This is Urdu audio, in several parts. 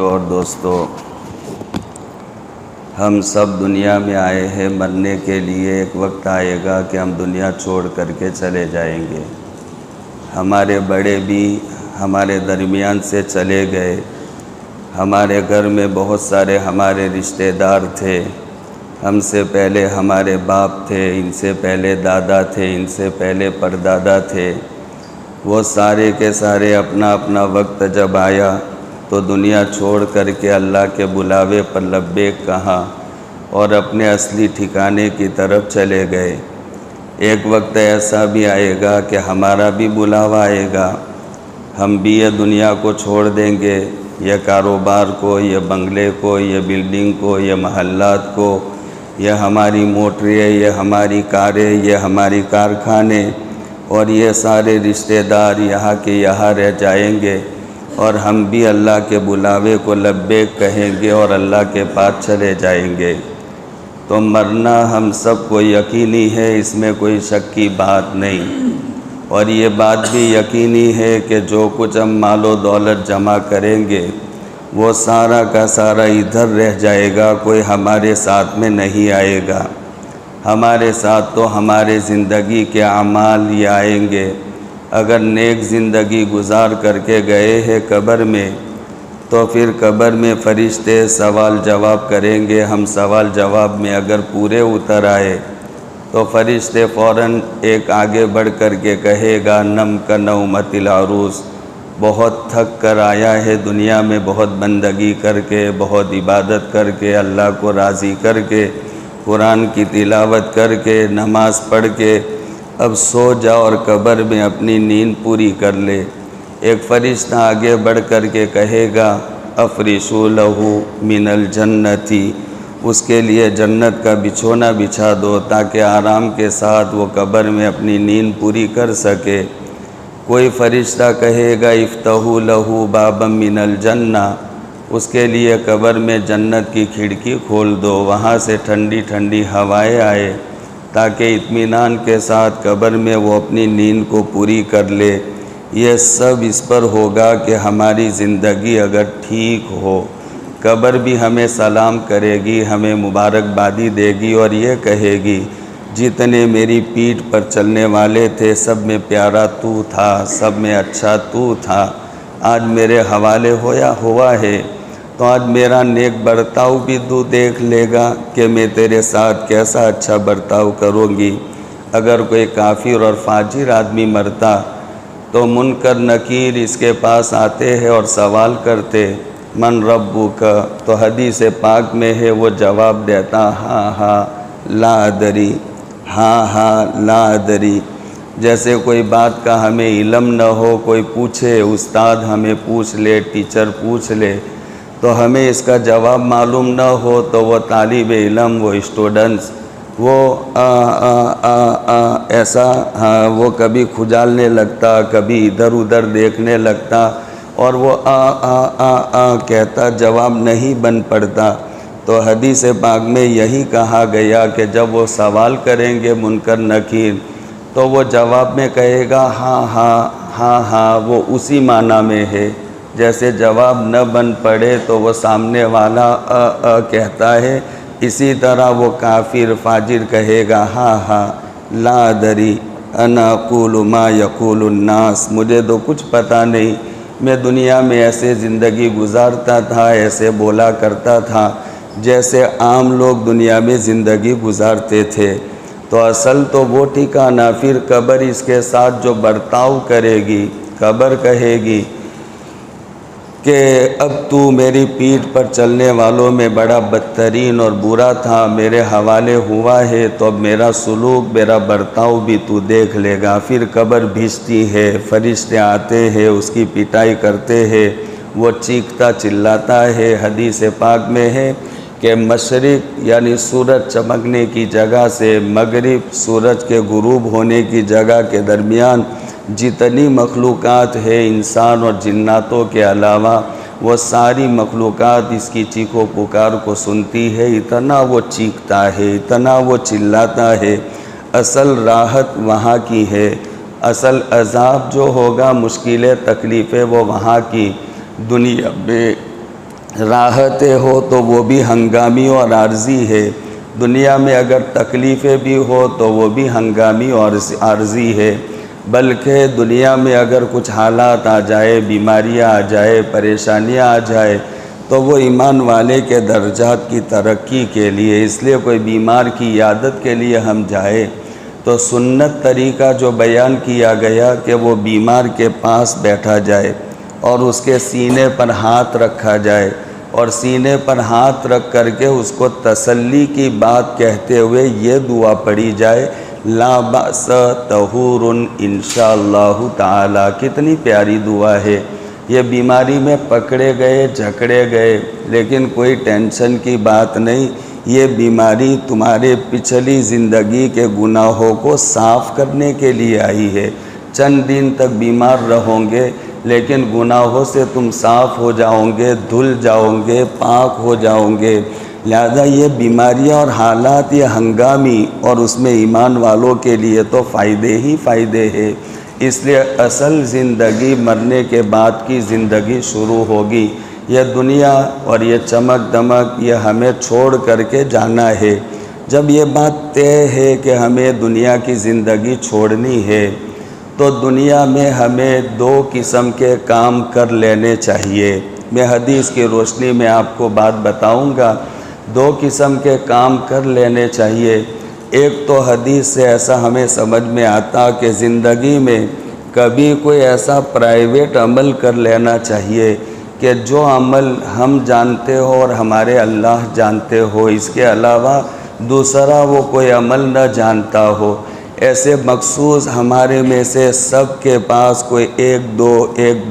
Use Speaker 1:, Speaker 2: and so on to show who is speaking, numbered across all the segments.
Speaker 1: اور دوستو، ہم سب دنیا میں آئے ہیں مرنے کے لیے۔ ایک وقت آئے گا کہ ہم دنیا چھوڑ کر کے چلے جائیں گے۔ ہمارے بڑے بھی ہمارے درمیان سے چلے گئے۔ ہمارے گھر میں بہت سارے ہمارے رشتہ دار تھے۔ ہم سے پہلے ہمارے باپ تھے، ان سے پہلے دادا تھے، ان سے پہلے پردادا تھے۔ وہ سارے کے سارے اپنا اپنا وقت جب آیا تو دنیا چھوڑ کر کے اللہ کے بلاوے پر لبیک کہا اور اپنے اصلی ٹھکانے کی طرف چلے گئے۔ ایک وقت ایسا بھی آئے گا کہ ہمارا بھی بلاوا آئے گا، ہم بھی یہ دنیا کو چھوڑ دیں گے، یہ کاروبار کو، یہ بنگلے کو، یہ بلڈنگ کو، یہ محلات کو، یہ ہماری موٹریں، یہ ہماری کاریں، یہ ہماری کارخانے، اور یہ سارے رشتہ دار یہاں کے یہاں رہ جائیں گے، اور ہم بھی اللہ کے بلاوے کو لبیک کہیں گے اور اللہ کے پاس چلے جائیں گے۔ تو مرنا ہم سب کو یقینی ہے، اس میں کوئی شک کی بات نہیں۔ اور یہ بات بھی یقینی ہے کہ جو کچھ ہم مال و دولت جمع کریں گے وہ سارا کا سارا ادھر رہ جائے گا، کوئی ہمارے ساتھ میں نہیں آئے گا۔ ہمارے ساتھ تو ہمارے زندگی کے اعمال ہی آئیں گے۔ اگر نیک زندگی گزار کر کے گئے ہیں قبر میں تو پھر قبر میں فرشتے سوال جواب کریں گے۔ ہم سوال جواب میں اگر پورے اتر آئے تو فرشتے فوراً ایک آگے بڑھ کر کے کہے گا، نم کا نومت العروس، بہت تھک کر آیا ہے دنیا میں، بہت بندگی کر کے، بہت عبادت کر کے، اللہ کو راضی کر کے، قرآن کی تلاوت کر کے، نماز پڑھ کے، اب سو جا اور قبر میں اپنی نیند پوری کر لے۔ ایک فرشتہ آگے بڑھ کر کے کہے گا، افرشوا لہ من الجنتی، اس کے لیے جنت کا بچھونا بچھا دو تاکہ آرام کے ساتھ وہ قبر میں اپنی نیند پوری کر سکے۔ کوئی فرشتہ کہے گا، افتحوا لہ بابا من الجنہ، اس کے لیے قبر میں جنت کی کھڑکی کھول دو، وہاں سے ٹھنڈی ٹھنڈی ہوائیں آئے تاکہ اطمینان کے ساتھ قبر میں وہ اپنی نیند کو پوری کر لے۔ یہ سب اس پر ہوگا کہ ہماری زندگی اگر ٹھیک ہو، قبر بھی ہمیں سلام کرے گی، ہمیں مبارکبادی دے گی اور یہ کہے گی، جتنے میری پیٹھ پر چلنے والے تھے سب میں پیارا تو تھا، سب میں اچھا تو تھا، آج میرے حوالے ہوا ہے تو آج میرا نیک برتاؤ بھی تو دیکھ لے گا کہ میں تیرے ساتھ کیسا اچھا برتاؤ کروں گی۔ اگر کوئی کافر اور فاجر آدمی مرتا تو منکر نکیر اس کے پاس آتے ہیں اور سوال کرتے، من ربک، تو حدیث پاک میں ہے وہ جواب دیتا، ہاں ہاں لا ادری، ہاں ہاں لا ادری۔ جیسے کوئی بات کا ہمیں علم نہ ہو، کوئی پوچھے، استاد ہمیں پوچھ لے، ٹیچر پوچھ لے، تو ہمیں اس کا جواب معلوم نہ ہو تو وہ طالب علم، وہ اسٹوڈنٹس، وہ ایسا وہ کبھی کھجالنے لگتا، کبھی ادھر ادھر دیکھنے لگتا اور وہ کہتا، جواب نہیں بن پڑتا۔ تو حدیث پاک میں یہی کہا گیا کہ جب وہ سوال کریں گے منکر نکیر تو وہ جواب میں کہے گا، ہاں ہاں ہاں ہاں، وہ اسی معنی میں ہے۔ جیسے جواب نہ بن پڑے تو وہ سامنے والا کہتا ہے، اسی طرح وہ کافر فاجر کہے گا، ہاں ہاں لا ادری انا اقول ما یقول الناس، مجھے تو کچھ پتہ نہیں، میں دنیا میں ایسے زندگی گزارتا تھا، ایسے بولا کرتا تھا جیسے عام لوگ دنیا میں زندگی گزارتے تھے۔ تو اصل تو وہ ٹھکانہ پھر قبر اس کے ساتھ جو برتاؤ کرے گی، قبر کہے گی کہ اب تو میری پیٹھ پر چلنے والوں میں بڑا بدترین اور برا تھا، میرے حوالے ہوا ہے، تو اب میرا سلوک، میرا برتاؤ بھی تو دیکھ لے گا۔ پھر قبر بھیجتی ہے، فرشتے آتے ہیں، اس کی پٹائی کرتے ہیں، وہ چیختا چلاتا ہے۔ حدیث پاک میں ہے کہ مشرق یعنی سورج چمکنے کی جگہ سے مغرب سورج کے غروب ہونے کی جگہ کے درمیان جتنی مخلوقات ہے انسان اور جناتوں کے علاوہ، وہ ساری مخلوقات اس کی چیخ و پکار کو سنتی ہے۔ اتنا وہ چیختا ہے، اتنا وہ چلاتا ہے، اصل راحت وہاں کی ہے، اصل عذاب جو ہوگا، مشکلیں تکلیفیں وہ وہاں کی۔ دنیا میں راحتیں ہو تو وہ بھی ہنگامی اور عارضی ہے، دنیا میں اگر تکلیفیں بھی ہو تو وہ بھی ہنگامی اور عارضی ہے، بلکہ دنیا میں اگر کچھ حالات آ جائے، بیماریاں آ جائے، پریشانیاں آ جائے تو وہ ایمان والے کے درجات کی ترقی کے لیے، اس لیے کوئی بیمار کی عیادت کے لیے ہم جائیں تو سنت طریقہ جو بیان کیا گیا کہ وہ بیمار کے پاس بیٹھا جائے اور اس کے سینے پر ہاتھ رکھا جائے اور سینے پر ہاتھ رکھ کر کے اس کو تسلی کی بات کہتے ہوئے یہ دعا پڑھی جائے، لا بأس طہور انشاءاللہ تعالی۔ کتنی پیاری دعا ہے۔ یہ بیماری میں پکڑے گئے، جھکڑے گئے، لیکن کوئی ٹینشن کی بات نہیں، یہ بیماری تمہارے پچھلی زندگی کے گناہوں کو صاف کرنے کے لیے آئی ہے۔ چند دن تک بیمار رہو گے لیکن گناہوں سے تم صاف ہو جاؤ گے، دھل جاؤ گے، پاک ہو جاؤ گے۔ لہذا یہ بیماریاں اور حالات یہ ہنگامی اور اس میں ایمان والوں کے لیے تو فائدے ہی فائدے ہیں، اس لیے اصل زندگی مرنے کے بعد کی زندگی شروع ہوگی۔ یہ دنیا اور یہ چمک دمک یہ ہمیں چھوڑ کر کے جانا ہے۔ جب یہ بات طے ہے کہ ہمیں دنیا کی زندگی چھوڑنی ہے تو دنیا میں ہمیں دو قسم کے کام کر لینے چاہیے۔ میں حدیث کی روشنی میں آپ کو بات بتاؤں گا، دو قسم کے کام کر لینے چاہیے۔ ایک تو حدیث سے ایسا ہمیں سمجھ میں آتا کہ زندگی میں کبھی کوئی ایسا پرائیویٹ عمل کر لینا چاہیے کہ جو عمل ہم جانتے ہو اور ہمارے اللہ جانتے ہو، اس کے علاوہ دوسرا وہ کوئی عمل نہ جانتا ہو۔ ایسے مخصوص ہمارے میں سے سب کے پاس کوئی ایک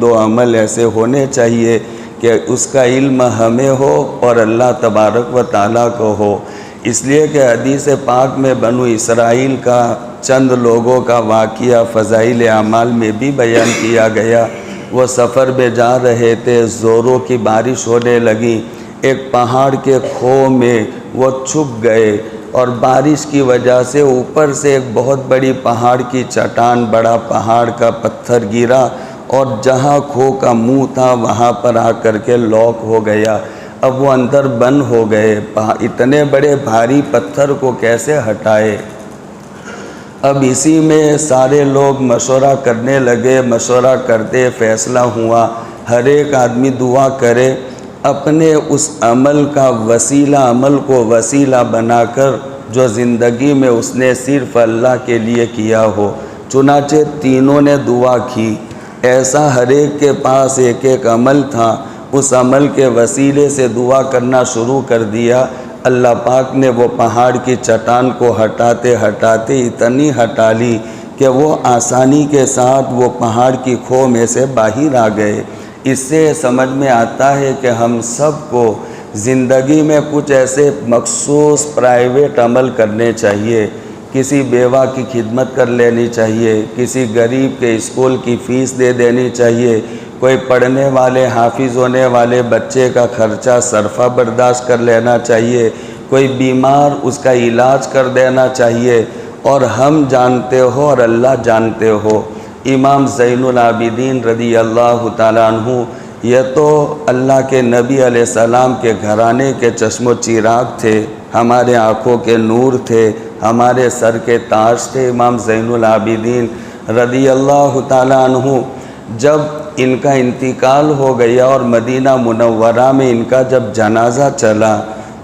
Speaker 1: دو عمل ایسے ہونے چاہیے کہ اس کا علم ہمیں ہو اور اللہ تبارک و تعالیٰ کو ہو۔ اس لیے کہ حدیث پاک میں بنو اسرائیل کا چند لوگوں کا واقعہ فضائل اعمال میں بھی بیان کیا گیا۔ وہ سفر میں جا رہے تھے، زوروں کی بارش ہونے لگی، ایک پہاڑ کے کھو میں وہ چھپ گئے اور بارش کی وجہ سے اوپر سے ایک بہت بڑی پہاڑ کی چٹان، بڑا پہاڑ کا پتھر گرا اور جہاں کھو کا منہ تھا وہاں پر آ کر کے لاک ہو گیا۔ اب وہ اندر بند ہو گئے، اتنے بڑے بھاری پتھر کو کیسے ہٹائے؟ اب اسی میں سارے لوگ مشورہ کرنے لگے، مشورہ کرتے فیصلہ ہوا ہر ایک آدمی دعا کرے اپنے اس عمل کا وسیلہ، عمل کو وسیلہ بنا کر جو زندگی میں اس نے صرف اللہ کے لیے کیا ہو۔ چنانچہ تینوں نے دعا کی، ایسا ہر ایک کے پاس ایک ایک عمل تھا، اس عمل کے وسیلے سے دعا کرنا شروع کر دیا۔ اللہ پاک نے وہ پہاڑ کی چٹان کو ہٹاتے ہٹاتے اتنی ہٹا لی کہ وہ آسانی کے ساتھ وہ پہاڑ کی کھو میں سے باہر آ گئے۔ اس سے سمجھ میں آتا ہے کہ ہم سب کو زندگی میں کچھ ایسے مخصوص پرائیویٹ عمل کرنے چاہیے، کسی بیوہ کی خدمت کر لینی چاہیے، کسی غریب کے اسکول کی فیس دے دینی چاہیے، کوئی پڑھنے والے حافظ ہونے والے بچے کا خرچہ صرفہ برداشت کر لینا چاہیے، کوئی بیمار اس کا علاج کر دینا چاہیے۔ اور ہم جانتے ہو اور اللہ جانتے ہو، امام زین العابدین رضی اللہ تعالیٰ عنہ یہ تو اللہ کے نبی علیہ السلام کے گھرانے کے چشم و چراغ تھے، ہمارے آنکھوں کے نور تھے، ہمارے سر کے تاج تھے امام زین العابدین رضی اللہ تعالیٰ عنہ۔ جب ان کا انتقال ہو گیا اور مدینہ منورہ میں ان کا جب جنازہ چلا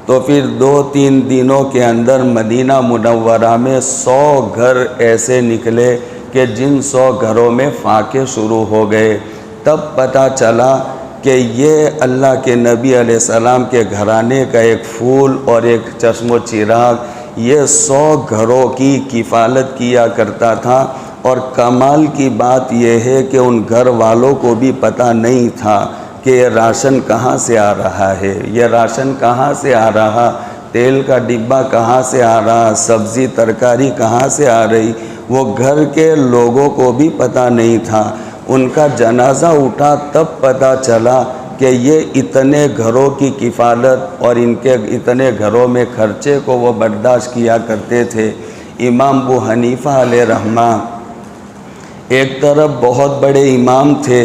Speaker 1: تو پھر 2-3 دنوں کے اندر مدینہ منورہ میں 100 گھر ایسے نکلے کہ جن 100 گھروں میں فاقے شروع ہو گئے۔ تب پتہ چلا کہ یہ اللہ کے نبی علیہ السلام کے گھرانے کا ایک پھول اور ایک چشم و چراغ یہ 100 گھروں کی کفالت کیا کرتا تھا۔ اور کمال کی بات یہ ہے کہ ان گھر والوں کو بھی پتہ نہیں تھا کہ یہ راشن کہاں سے آ رہا ہے، یہ راشن کہاں سے آ رہا، تیل کا ڈبہ کہاں سے آ رہا، سبزی ترکاری کہاں سے آ رہی، وہ گھر کے لوگوں کو بھی پتہ نہیں تھا۔ ان کا جنازہ اٹھا تب پتہ چلا کہ یہ اتنے گھروں کی کفالت اور ان کے اتنے گھروں میں خرچے کو وہ برداشت کیا کرتے تھے۔ امام ابو حنیفہ علیہ رحمہ ایک طرف بہت بڑے امام تھے،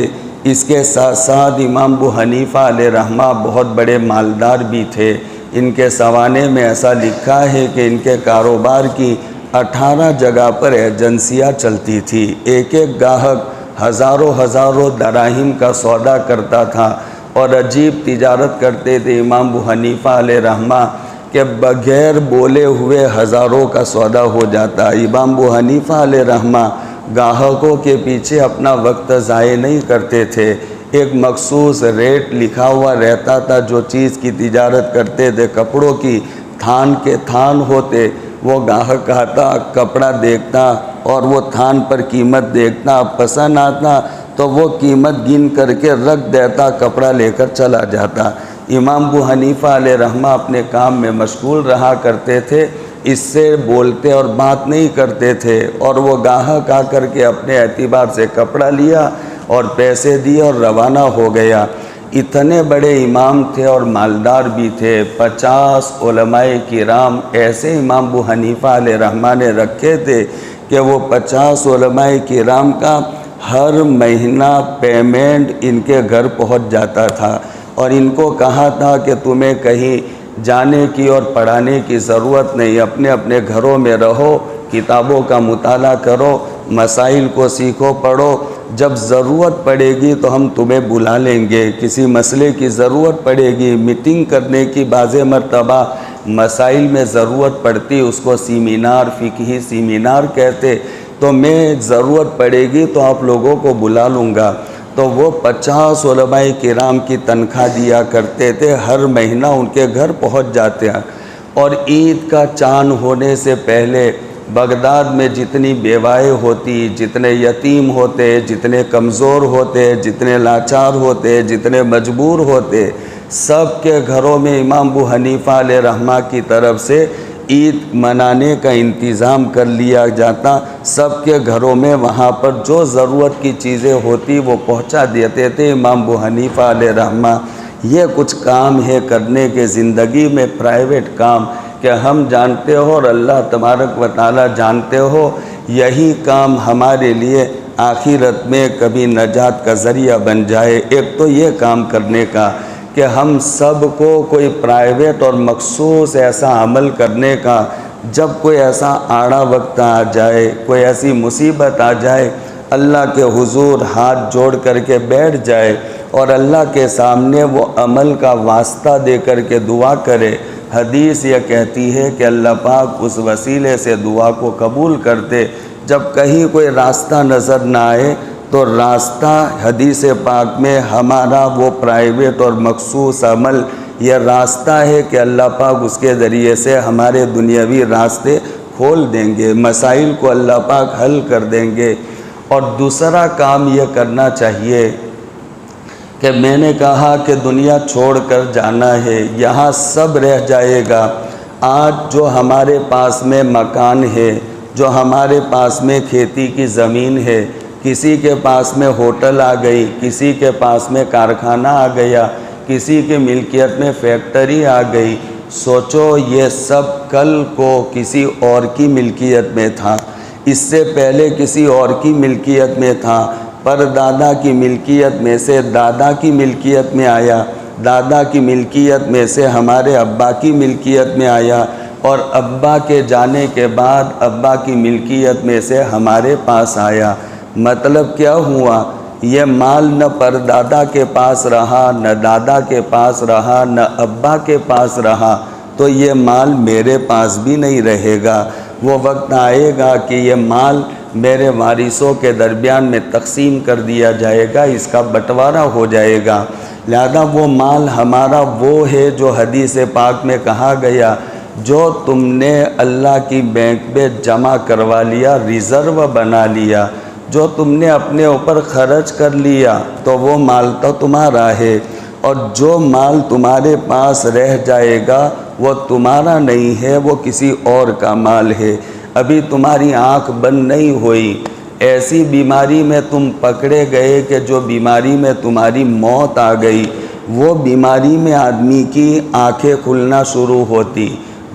Speaker 1: اس کے ساتھ ساتھ امام ابو حنیفہ علیہ رحمہ بہت بڑے مالدار بھی تھے۔ ان کے سوانے میں ایسا لکھا ہے کہ ان کے کاروبار کی 18 جگہ پر ایجنسیاں چلتی تھی، ایک ایک گاہک ہزاروں دراہم کا سودا کرتا تھا، اور عجیب تجارت کرتے تھے امام ابو حنیفہ علیہ رحمہ کہ بغیر بولے ہوئے ہزاروں کا سودا ہو جاتا۔ امام ابو حنیفہ علیہ رحمہ گاہکوں کے پیچھے اپنا وقت ضائع نہیں کرتے تھے، ایک مخصوص ریٹ لکھا ہوا رہتا تھا، جو چیز کی تجارت کرتے تھے، کپڑوں کی تھان کے تھان ہوتے، وہ گاہک آتا، کپڑا دیکھتا اور وہ تھان پر قیمت دیکھتا، پسند آتا تو وہ قیمت گن کر کے رکھ دیتا، کپڑا لے کر چلا جاتا۔ امام ابو حنیفہ علیہ رحمہ اپنے کام میں مشغول رہا کرتے تھے، اس سے بولتے اور بات نہیں کرتے تھے، اور وہ گاہک آ کر کے اپنے اعتبار سے کپڑا لیا اور پیسے دیے اور روانہ ہو گیا۔ اتنے بڑے امام تھے اور مالدار بھی تھے، 50 علماء کرام ایسے امام ابو حنیفہ علیہ رحمہ نے رکھے تھے کہ وہ 50 علماء کرام کا ہر مہینہ پیمنٹ ان کے گھر پہنچ جاتا تھا، اور ان کو کہا تھا کہ تمہیں کہیں جانے کی اور پڑھانے کی ضرورت نہیں، اپنے اپنے گھروں میں رہو، کتابوں کا مطالعہ کرو، مسائل کو سیکھو، پڑھو، جب ضرورت پڑے گی تو ہم تمہیں بلا لیں گے، کسی مسئلے کی ضرورت پڑے گی، میٹنگ کرنے کی بعض مرتبہ مسائل میں ضرورت پڑتی، اس کو سیمینار، فقہی سیمینار کہتے، تو میں ضرورت پڑے گی تو آپ لوگوں کو بلا لوں گا۔ تو وہ 50 علماء کرام کی تنخواہ دیا کرتے تھے، ہر مہینہ ان کے گھر پہنچ جاتے ہیں، اور عید کا چاند ہونے سے پہلے بغداد میں جتنی بیوائیں ہوتی، جتنے یتیم ہوتے، جتنے کمزور ہوتے، جتنے لاچار ہوتے، جتنے مجبور ہوتے، سب کے گھروں میں امام ابو حنیفہ علیہ رحمہ کی طرف سے عید منانے کا انتظام کر لیا جاتا، سب کے گھروں میں وہاں پر جو ضرورت کی چیزیں ہوتی وہ پہنچا دیتے تھے امام ابو حنیفہ علیہ رحمہ۔ یہ کچھ کام ہے کرنے کے زندگی میں، پرائیویٹ کام کہ ہم جانتے ہو اور اللہ تبارک و تعالی جانتے ہو، یہی کام ہمارے لیے آخرت میں کبھی نجات کا ذریعہ بن جائے۔ ایک تو یہ کام کرنے کا کہ ہم سب کو کوئی پرائیویٹ اور مخصوص ایسا عمل کرنے کا، جب کوئی ایسا آڑا وقت آ جائے، کوئی ایسی مصیبت آ جائے، اللہ کے حضور ہاتھ جوڑ کر کے بیٹھ جائے اور اللہ کے سامنے وہ عمل کا واسطہ دے کر کے دعا کرے۔ حدیث یہ کہتی ہے کہ اللہ پاک اس وسیلے سے دعا کو قبول کرتے۔ جب کہیں کوئی راستہ نظر نہ آئے تو راستہ حدیث پاک میں ہمارا وہ پرائیویٹ اور مخصوص عمل یہ راستہ ہے کہ اللہ پاک اس کے ذریعے سے ہمارے دنیاوی راستے کھول دیں گے، مسائل کو اللہ پاک حل کر دیں گے۔ اور دوسرا کام یہ کرنا چاہیے کہ میں نے کہا کہ دنیا چھوڑ کر جانا ہے، یہاں سب رہ جائے گا۔ آج جو ہمارے پاس میں مکان ہے، جو ہمارے پاس میں کھیتی کی زمین ہے، کسی کے پاس میں ہوٹل آ گئی، کسی کے پاس میں کارخانہ آ گیا، کسی کی ملکیت میں فیکٹری آ گئی، سوچو یہ سب کل کو کسی اور کی ملکیت میں تھا، اس سے پہلے کسی اور کی ملکیت میں تھا، پر دادا کی ملکیت میں سے دادا کی ملکیت میں آیا، دادا کی ملکیت میں سے ہمارے ابا کی ملکیت میں آیا، اور ابا کے جانے کے بعد ابا کی ملکیت میں سے ہمارے پاس آیا۔ مطلب کیا ہوا؟ یہ مال نہ پردادا کے پاس رہا، نہ دادا کے پاس رہا، نہ ابا کے پاس رہا، تو یہ مال میرے پاس بھی نہیں رہے گا۔ وہ وقت آئے گا کہ یہ مال میرے وارثوں کے درمیان میں تقسیم کر دیا جائے گا، اس کا بٹوارہ ہو جائے گا۔ لہذا وہ مال ہمارا وہ ہے جو حدیث پاک میں کہا گیا، جو تم نے اللہ کی بینک میں جمع کروا لیا، ریزرو بنا لیا، جو تم نے اپنے اوپر خرچ کر لیا، تو وہ مال تو تمہارا ہے، اور جو مال تمہارے پاس رہ جائے گا وہ تمہارا نہیں ہے، وہ کسی اور کا مال ہے۔ ابھی تمہاری آنکھ بند نہیں ہوئی، ایسی بیماری میں تم پکڑے گئے کہ جو بیماری میں تمہاری موت آ گئی، وہ بیماری میں آدمی کی آنکھیں کھلنا شروع ہوتی،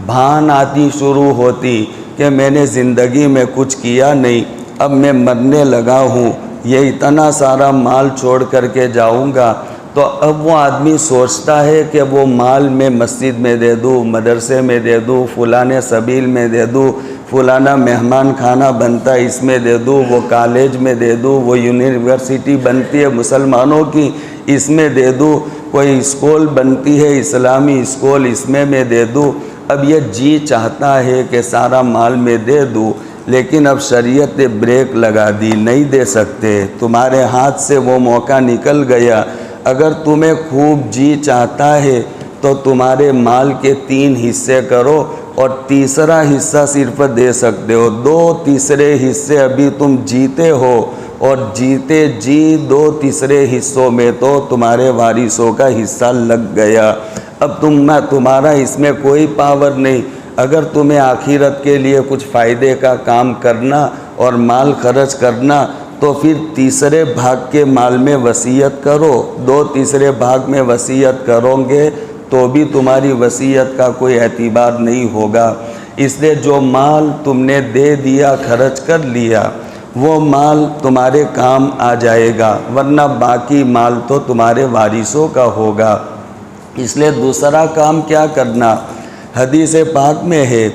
Speaker 1: بھان آتی شروع ہوتی کہ میں نے زندگی میں کچھ کیا نہیں، اب میں مرنے لگا ہوں، یہ اتنا سارا مال چھوڑ کر کے جاؤں گا، تو اب وہ آدمی سوچتا ہے کہ وہ مال میں مسجد میں دے دوں، مدرسے میں دے دوں، فلانے سبیل میں دے دوں، فلانا مہمان خانہ بنتا ہے اس میں دے دوں، وہ کالج میں دے دوں، وہ یونیورسٹی بنتی ہے مسلمانوں کی اس میں دے دوں، کوئی اسکول بنتی ہے اسلامی اسکول اس میں دے دوں۔ اب یہ جی چاہتا ہے کہ سارا مال میں دے دوں، لیکن اب شریعت نے بریک لگا دی، نہیں دے سکتے، تمہارے ہاتھ سے وہ موقع نکل گیا۔ اگر تمہیں خوب جی چاہتا ہے تو تمہارے مال کے 3 حصے کرو اور تیسرا حصہ صرف دے سکتے ہو، 2 تیسرے حصے ابھی تم جیتے ہو، اور جیتے جی 2 تیسرے حصوں میں تو تمہارے وارثوں کا حصہ لگ گیا۔ اب تمہارا اس میں کوئی پاور نہیں۔ اگر تمہیں آخرت کے لیے کچھ فائدے کا کام کرنا اور مال خرچ کرنا تو پھر تیسرے بھاگ کے مال میں وصیت کرو، 2 تیسرے بھاگ میں وصیت کرو گے تو بھی تمہاری وصیت کا کوئی اعتبار نہیں ہوگا۔ اس لیے جو مال تم نے دے دیا، خرچ کر لیا، وہ مال تمہارے کام آ جائے گا، ورنہ باقی مال تو تمہارے وارثوں کا ہوگا۔ اس لیے دوسرا کام کیا کرنا؟ حدیث پاک میں ہے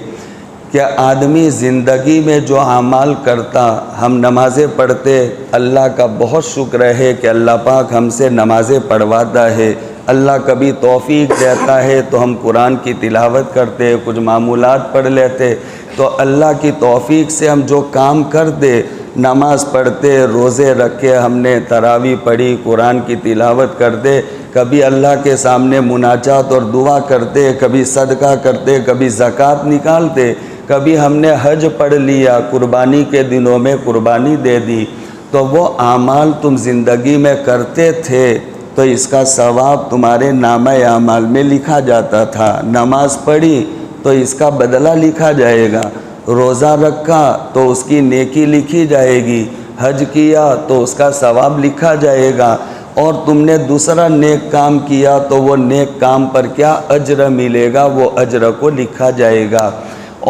Speaker 1: کہ آدمی زندگی میں جو اعمال کرتا، ہم نمازیں پڑھتے، اللہ کا بہت شکر ہے کہ اللہ پاک ہم سے نمازیں پڑھواتا ہے۔ اللہ کبھی توفیق دیتا ہے تو ہم قرآن کی تلاوت کرتے، کچھ معمولات پڑھ لیتے، تو اللہ کی توفیق سے ہم جو کام کرتے، نماز پڑھتے، روزے رکھے، ہم نے تراویح پڑھی، قرآن کی تلاوت کرتے، کبھی اللہ کے سامنے مناجات اور دعا کرتے، کبھی صدقہ کرتے، کبھی زکوٰۃ نکالتے، کبھی ہم نے حج پڑھ لیا، قربانی کے دنوں میں قربانی دے دی، تو وہ اعمال تم زندگی میں کرتے تھے تو اس کا ثواب تمہارے نامہ اعمال میں لکھا جاتا تھا۔ نماز پڑھی تو اس کا بدلہ لکھا جائے گا، روزہ رکھا تو اس کی نیکی لکھی جائے گی، حج کیا تو اس کا ثواب لکھا جائے گا، اور تم نے دوسرا نیک کام کیا تو وہ نیک کام پر کیا اجر ملے گا، وہ اجر کو لکھا جائے گا۔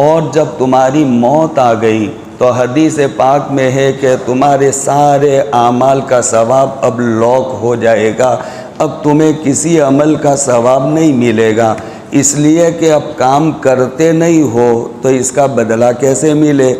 Speaker 1: اور جب تمہاری موت آ گئی تو حدیث پاک میں ہے کہ تمہارے سارے اعمال کا ثواب اب لاک ہو جائے گا، اب تمہیں کسی عمل کا ثواب نہیں ملے گا، اس لیے کہ اب کام کرتے نہیں ہو تو اس کا بدلہ کیسے ملے؟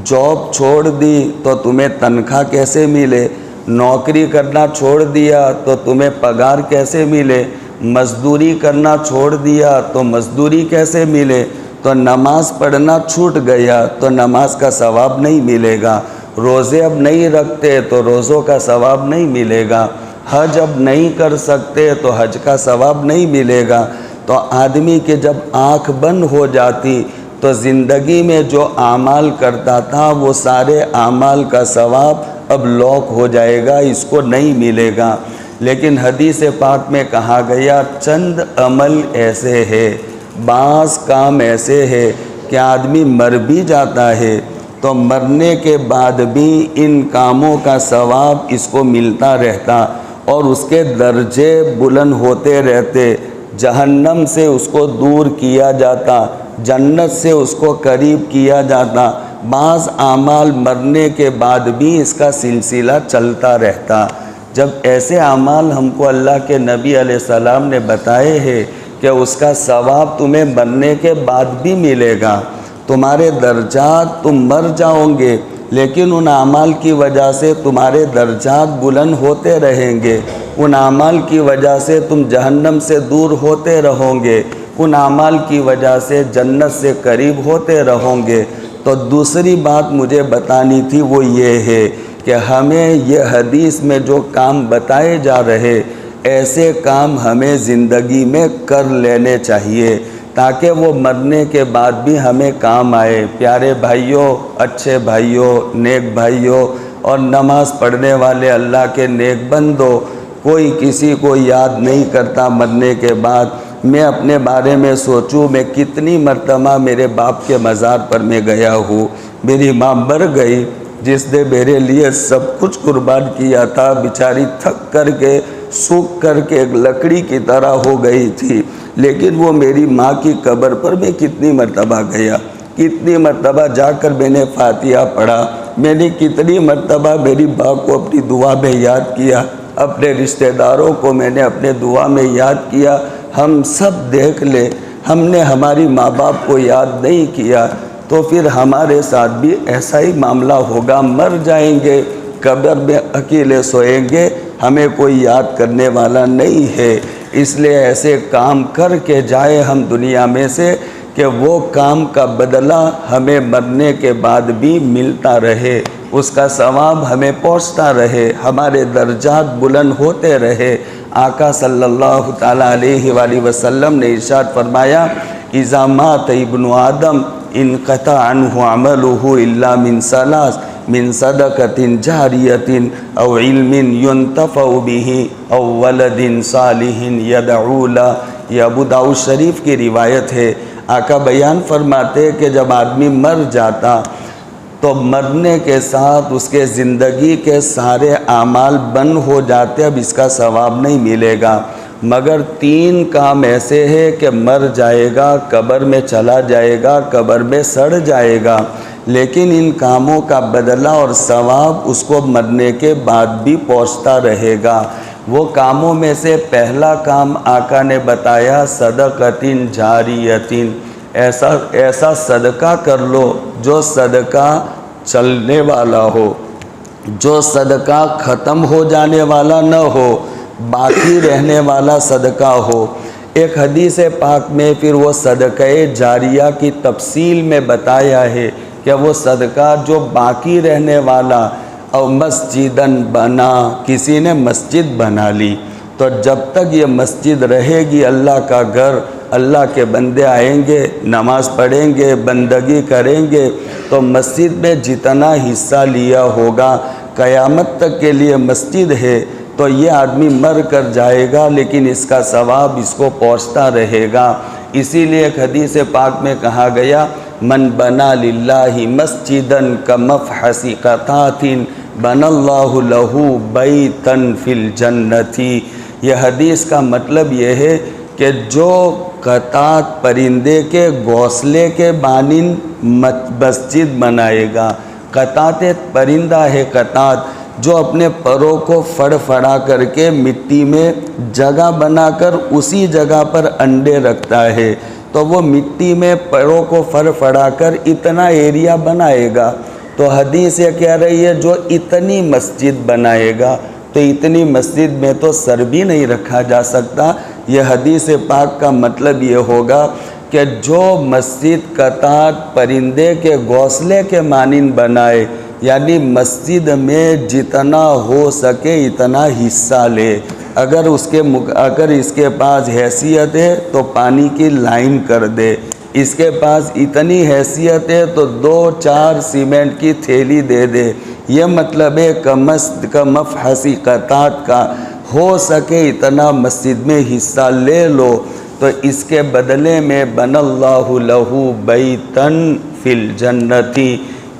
Speaker 1: جاب چھوڑ دی تو تمہیں تنخواہ کیسے ملے؟ نوکری کرنا چھوڑ دیا تو تمہیں پگار کیسے ملے؟ مزدوری کرنا چھوڑ دیا تو مزدوری کیسے ملے؟ تو نماز پڑھنا چھوٹ گیا تو نماز کا ثواب نہیں ملے گا، روزے اب نہیں رکھتے تو روزوں کا ثواب نہیں ملے گا، حج اب نہیں کر سکتے تو حج کا ثواب نہیں ملے گا۔ تو آدمی کے جب آنکھ بند ہو جاتی تو زندگی میں جو اعمال کرتا تھا وہ سارے اعمال کا ثواب اب لاک ہو جائے گا، اس کو نہیں ملے گا۔ لیکن حدیث پاک میں کہا گیا چند عمل ایسے ہے، بعض کام ایسے ہے کہ آدمی مر بھی جاتا ہے تو مرنے کے بعد بھی ان کاموں کا ثواب اس کو ملتا رہتا اور اس کے درجے بلند ہوتے رہتے، جہنم سے اس کو دور کیا جاتا، جنت سے اس کو قریب کیا جاتا۔ بعض اعمال مرنے کے بعد بھی اس کا سلسلہ چلتا رہتا۔ جب ایسے اعمال ہم کو اللہ کے نبی علیہ السلام نے بتائے ہیں کہ اس کا ثواب تمہیں مرنے کے بعد بھی ملے گا، تمہارے درجات، تم مر جاؤ گے لیکن ان اعمال کی وجہ سے تمہارے درجات بلند ہوتے رہیں گے، ان اعمال کی وجہ سے تم جہنم سے دور ہوتے رہو گے، ان اعمال کی وجہ سے جنت سے قریب ہوتے رہو گے۔ تو دوسری بات مجھے بتانی تھی وہ یہ ہے کہ ہمیں یہ حدیث میں جو کام بتائے جا رہے ایسے کام ہمیں زندگی میں کر لینے چاہیے تاکہ وہ مرنے کے بعد بھی ہمیں کام آئے۔ پیارے بھائیوں، اچھے بھائیوں، نیک بھائیوں اور نماز پڑھنے والے اللہ کے نیک بندوں، کوئی کسی کو یاد نہیں کرتا مرنے کے بعد۔ میں اپنے بارے میں سوچوں، میں کتنی مرتبہ میرے باپ کے مزار پر میں گیا ہوں، میری ماں مر گئی جس نے میرے لیے سب کچھ قربان کیا تھا، بیچاری تھک کر کے سوکھ کر کے ایک لکڑی کی طرح ہو گئی تھی، لیکن وہ میری ماں کی قبر پر میں کتنی مرتبہ گیا، کتنی مرتبہ جا کر میں نے فاتحہ پڑھا، میں نے کتنی مرتبہ میری ماں کو اپنی دعا میں یاد کیا، اپنے رشتہ داروں کو میں نے اپنے دعا میں یاد کیا۔ ہم سب دیکھ لیں، ہم نے ہماری ماں باپ کو یاد نہیں کیا تو پھر ہمارے ساتھ بھی ایسا ہی معاملہ ہوگا، مر جائیں گے، قبر میں اکیلے سوئیں گے، ہمیں کوئی یاد کرنے والا نہیں ہے۔ اس لیے ایسے کام کر کے جائے ہم دنیا میں سے کہ وہ کام کا بدلہ ہمیں مرنے کے بعد بھی ملتا رہے، اس کا ثواب ہمیں پہنچتا رہے، ہمارے درجات بلند ہوتے رہے۔ آقا صلی اللہ تعالیٰ علیہ وآلہ وسلم نے ارشاد فرمایا، اذا مات ابن آدم انقطع عنہ عملہ الا من ثلاث، من صدقۃ جاریۃ او علم ينتفع به او ولد صالح یدعو له۔ یہ ابو داؤد شریف کی روایت ہے۔ آقا بیان فرماتے کہ جب آدمی مر جاتا تو مرنے کے ساتھ اس کے زندگی کے سارے اعمال بند ہو جاتے، اب اس کا ثواب نہیں ملے گا، مگر 3 کام ایسے ہیں کہ مر جائے گا، قبر میں چلا جائے گا، قبر میں سڑ جائے گا، لیکن ان کاموں کا بدلہ اور ثواب اس کو مرنے کے بعد بھی پہنچتا رہے گا۔ وہ کاموں میں سے پہلا کام آقا نے بتایا صدقۃ جاریۃ، ایسا صدقہ کر لو جو صدقہ چلنے والا ہو، جو صدقہ ختم ہو جانے والا نہ ہو، باقی رہنے والا صدقہ ہو۔ ایک حدیث پاک میں پھر وہ صدقہ جاریہ کی تفصیل میں بتایا ہے کہ وہ صدقہ جو باقی رہنے والا، اور مسجدن بنا، کسی نے مسجد بنا لی تو جب تک یہ مسجد رہے گی، اللہ کا گھر، اللہ کے بندے آئیں گے، نماز پڑھیں گے، بندگی کریں گے، تو مسجد میں جتنا حصہ لیا ہوگا قیامت تک کے لیے مسجد ہے، تو یہ آدمی مر کر جائے گا لیکن اس کا ثواب اس کو پہنچتا رہے گا۔ اسی لیے ایک حدیث پاک میں کہا گیا، من بنا للہ مسجدن کمفحص قطات بن اللہ لہ بیتن فی الجنت۔ یہ حدیث کا مطلب یہ ہے کہ جو قطات پرندے کے گھونسلے کے مانند مسجد بنائے گا، قطات پرندہ ہے، قطات جو اپنے پروں کو پھڑ پھڑا کر کے مٹی میں جگہ بنا کر اسی جگہ پر انڈے رکھتا ہے، تو وہ مٹی میں پروں کو پھڑ پھڑا کر اتنا ایریا بنائے گا۔ تو حدیث یہ کہہ رہی ہے جو اتنی مسجد بنائے گا، تو اتنی مسجد میں تو سر بھی نہیں رکھا جا سکتا۔ یہ حدیث پاک کا مطلب یہ ہوگا کہ جو مسجد قطات پرندے کے گھونسلے کے مانند بنائے، یعنی مسجد میں جتنا ہو سکے اتنا حصہ لے۔ اگر اس کے پاس حیثیت ہے تو پانی کی لائن کر دے، اس کے پاس اتنی حیثیت ہے تو 2-4 سیمنٹ کی تھیلی دے دے۔ یہ مطلب ہے کمفحص قطات کا، ہو سکے اتنا مسجد میں حصہ لے لو، تو اس کے بدلے میں بن اللہ لہ بیتن فی الجنت،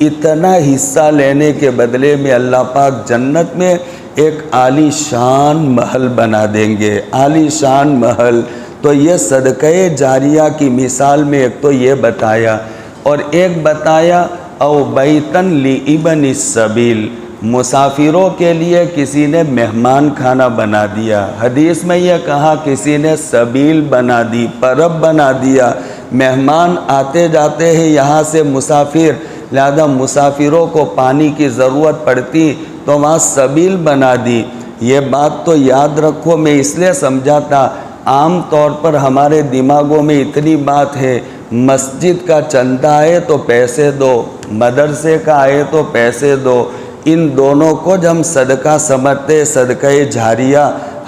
Speaker 1: اتنا حصہ لینے کے بدلے میں اللہ پاک جنت میں ایک عالی شان محل بنا دیں گے، عالی شان محل۔ تو یہ صدقہ جاریہ کی مثال میں ایک تو یہ بتایا، اور ایک بتایا او بیتن لابن السبیل، مسافروں کے لیے کسی نے مہمان کھانا بنا دیا۔ حدیث میں یہ کہا کسی نے سبیل بنا دی، پرب بنا دیا، مہمان آتے جاتے ہیں یہاں سے مسافر، لہذا مسافروں کو پانی کی ضرورت پڑتی تو وہاں سبیل بنا دی۔ یہ بات تو یاد رکھو، میں اس لیے سمجھاتا، عام طور پر ہمارے دماغوں میں اتنی بات ہے، مسجد کا چندہ آئے تو پیسے دو، مدرسے کا آئے تو پیسے دو، ان دونوں کو جب ہم صدقہ سمجھتے، صدقہ جاریہ،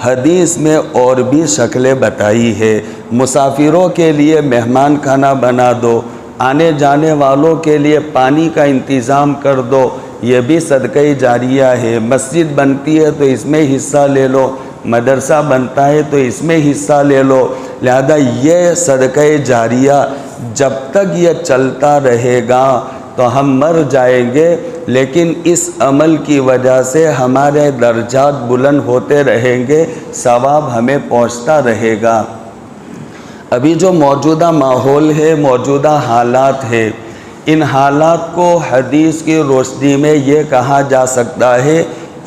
Speaker 1: حدیث میں اور بھی شکلیں بتائی ہے۔ مسافروں کے لیے مہمان کھانا بنا دو، آنے جانے والوں کے لیے پانی کا انتظام کر دو، یہ بھی صدقہ جاریہ ہے۔ مسجد بنتی ہے تو اس میں حصہ لے لو، مدرسہ بنتا ہے تو اس میں حصہ لے لو۔ لہذا یہ صدقہ جاریہ جب تک یہ چلتا رہے گا تو ہم مر جائیں گے لیکن اس عمل کی وجہ سے ہمارے درجات بلند ہوتے رہیں گے، ثواب ہمیں پہنچتا رہے گا۔ ابھی جو موجودہ ماحول ہے، موجودہ حالات ہے، ان حالات کو حدیث کی روشنی میں یہ کہا جا سکتا ہے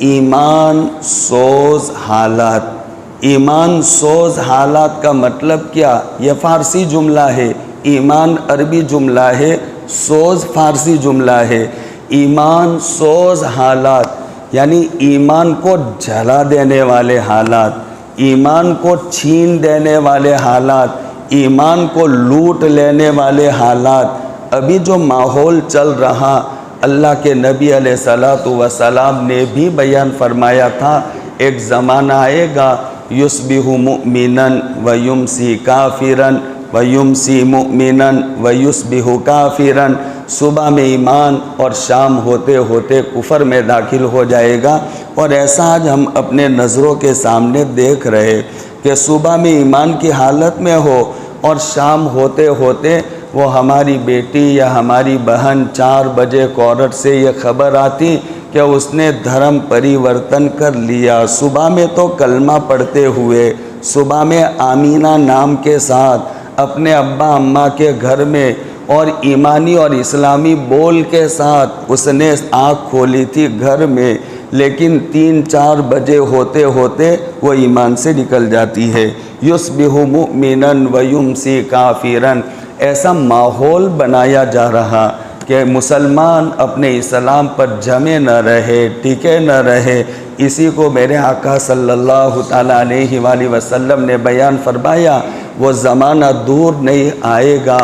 Speaker 1: ایمان سوز حالات۔ ایمان سوز حالات کا مطلب کیا؟ یہ فارسی جملہ ہے، ایمان عربی جملہ ہے، سوز فارسی جملہ ہے۔ ایمان سوز حالات یعنی ایمان کو جلا دینے والے حالات، ایمان کو چھین دینے والے حالات، ایمان کو لوٹ لینے والے حالات۔ ابھی جو ماحول چل رہا، اللہ کے نبی علیہ الصلوۃ والسلام نے بھی بیان فرمایا تھا، ایک زمانہ آئے گا یصبح مؤمنا ویمسی کافرا ویمسی مؤمنا ویصبح کافرا، صبح میں ایمان اور شام ہوتے ہوتے کفر میں داخل ہو جائے گا۔ اور ایسا آج ہم اپنے نظروں کے سامنے دیکھ رہے کہ صبح میں ایمان کی حالت میں ہو اور شام ہوتے ہوتے وہ ہماری بیٹی یا ہماری بہن 4 بجے عورت سے یہ خبر آتی کہ اس نے دھرم پریورتن کر لیا۔ صبح میں تو کلمہ پڑھتے ہوئے، صبح میں آمینہ نام کے ساتھ اپنے ابا اماں کے گھر میں اور ایمانی اور اسلامی بول کے ساتھ اس نے آنکھ کھولی تھی گھر میں، لیکن 3-4 بجے ہوتے ہوتے وہ ایمان سے نکل جاتی ہے۔ یصبح مؤمنا ویمسی کافرا، ایسا ماحول بنایا جا رہا کہ مسلمان اپنے اسلام پر جمے نہ رہے، ٹکے نہ رہے۔ اسی کو میرے آقا صلی اللہ تعالیٰ علیہ وآلہ وسلم نے بیان فرمایا، وہ زمانہ دور نہیں آئے گا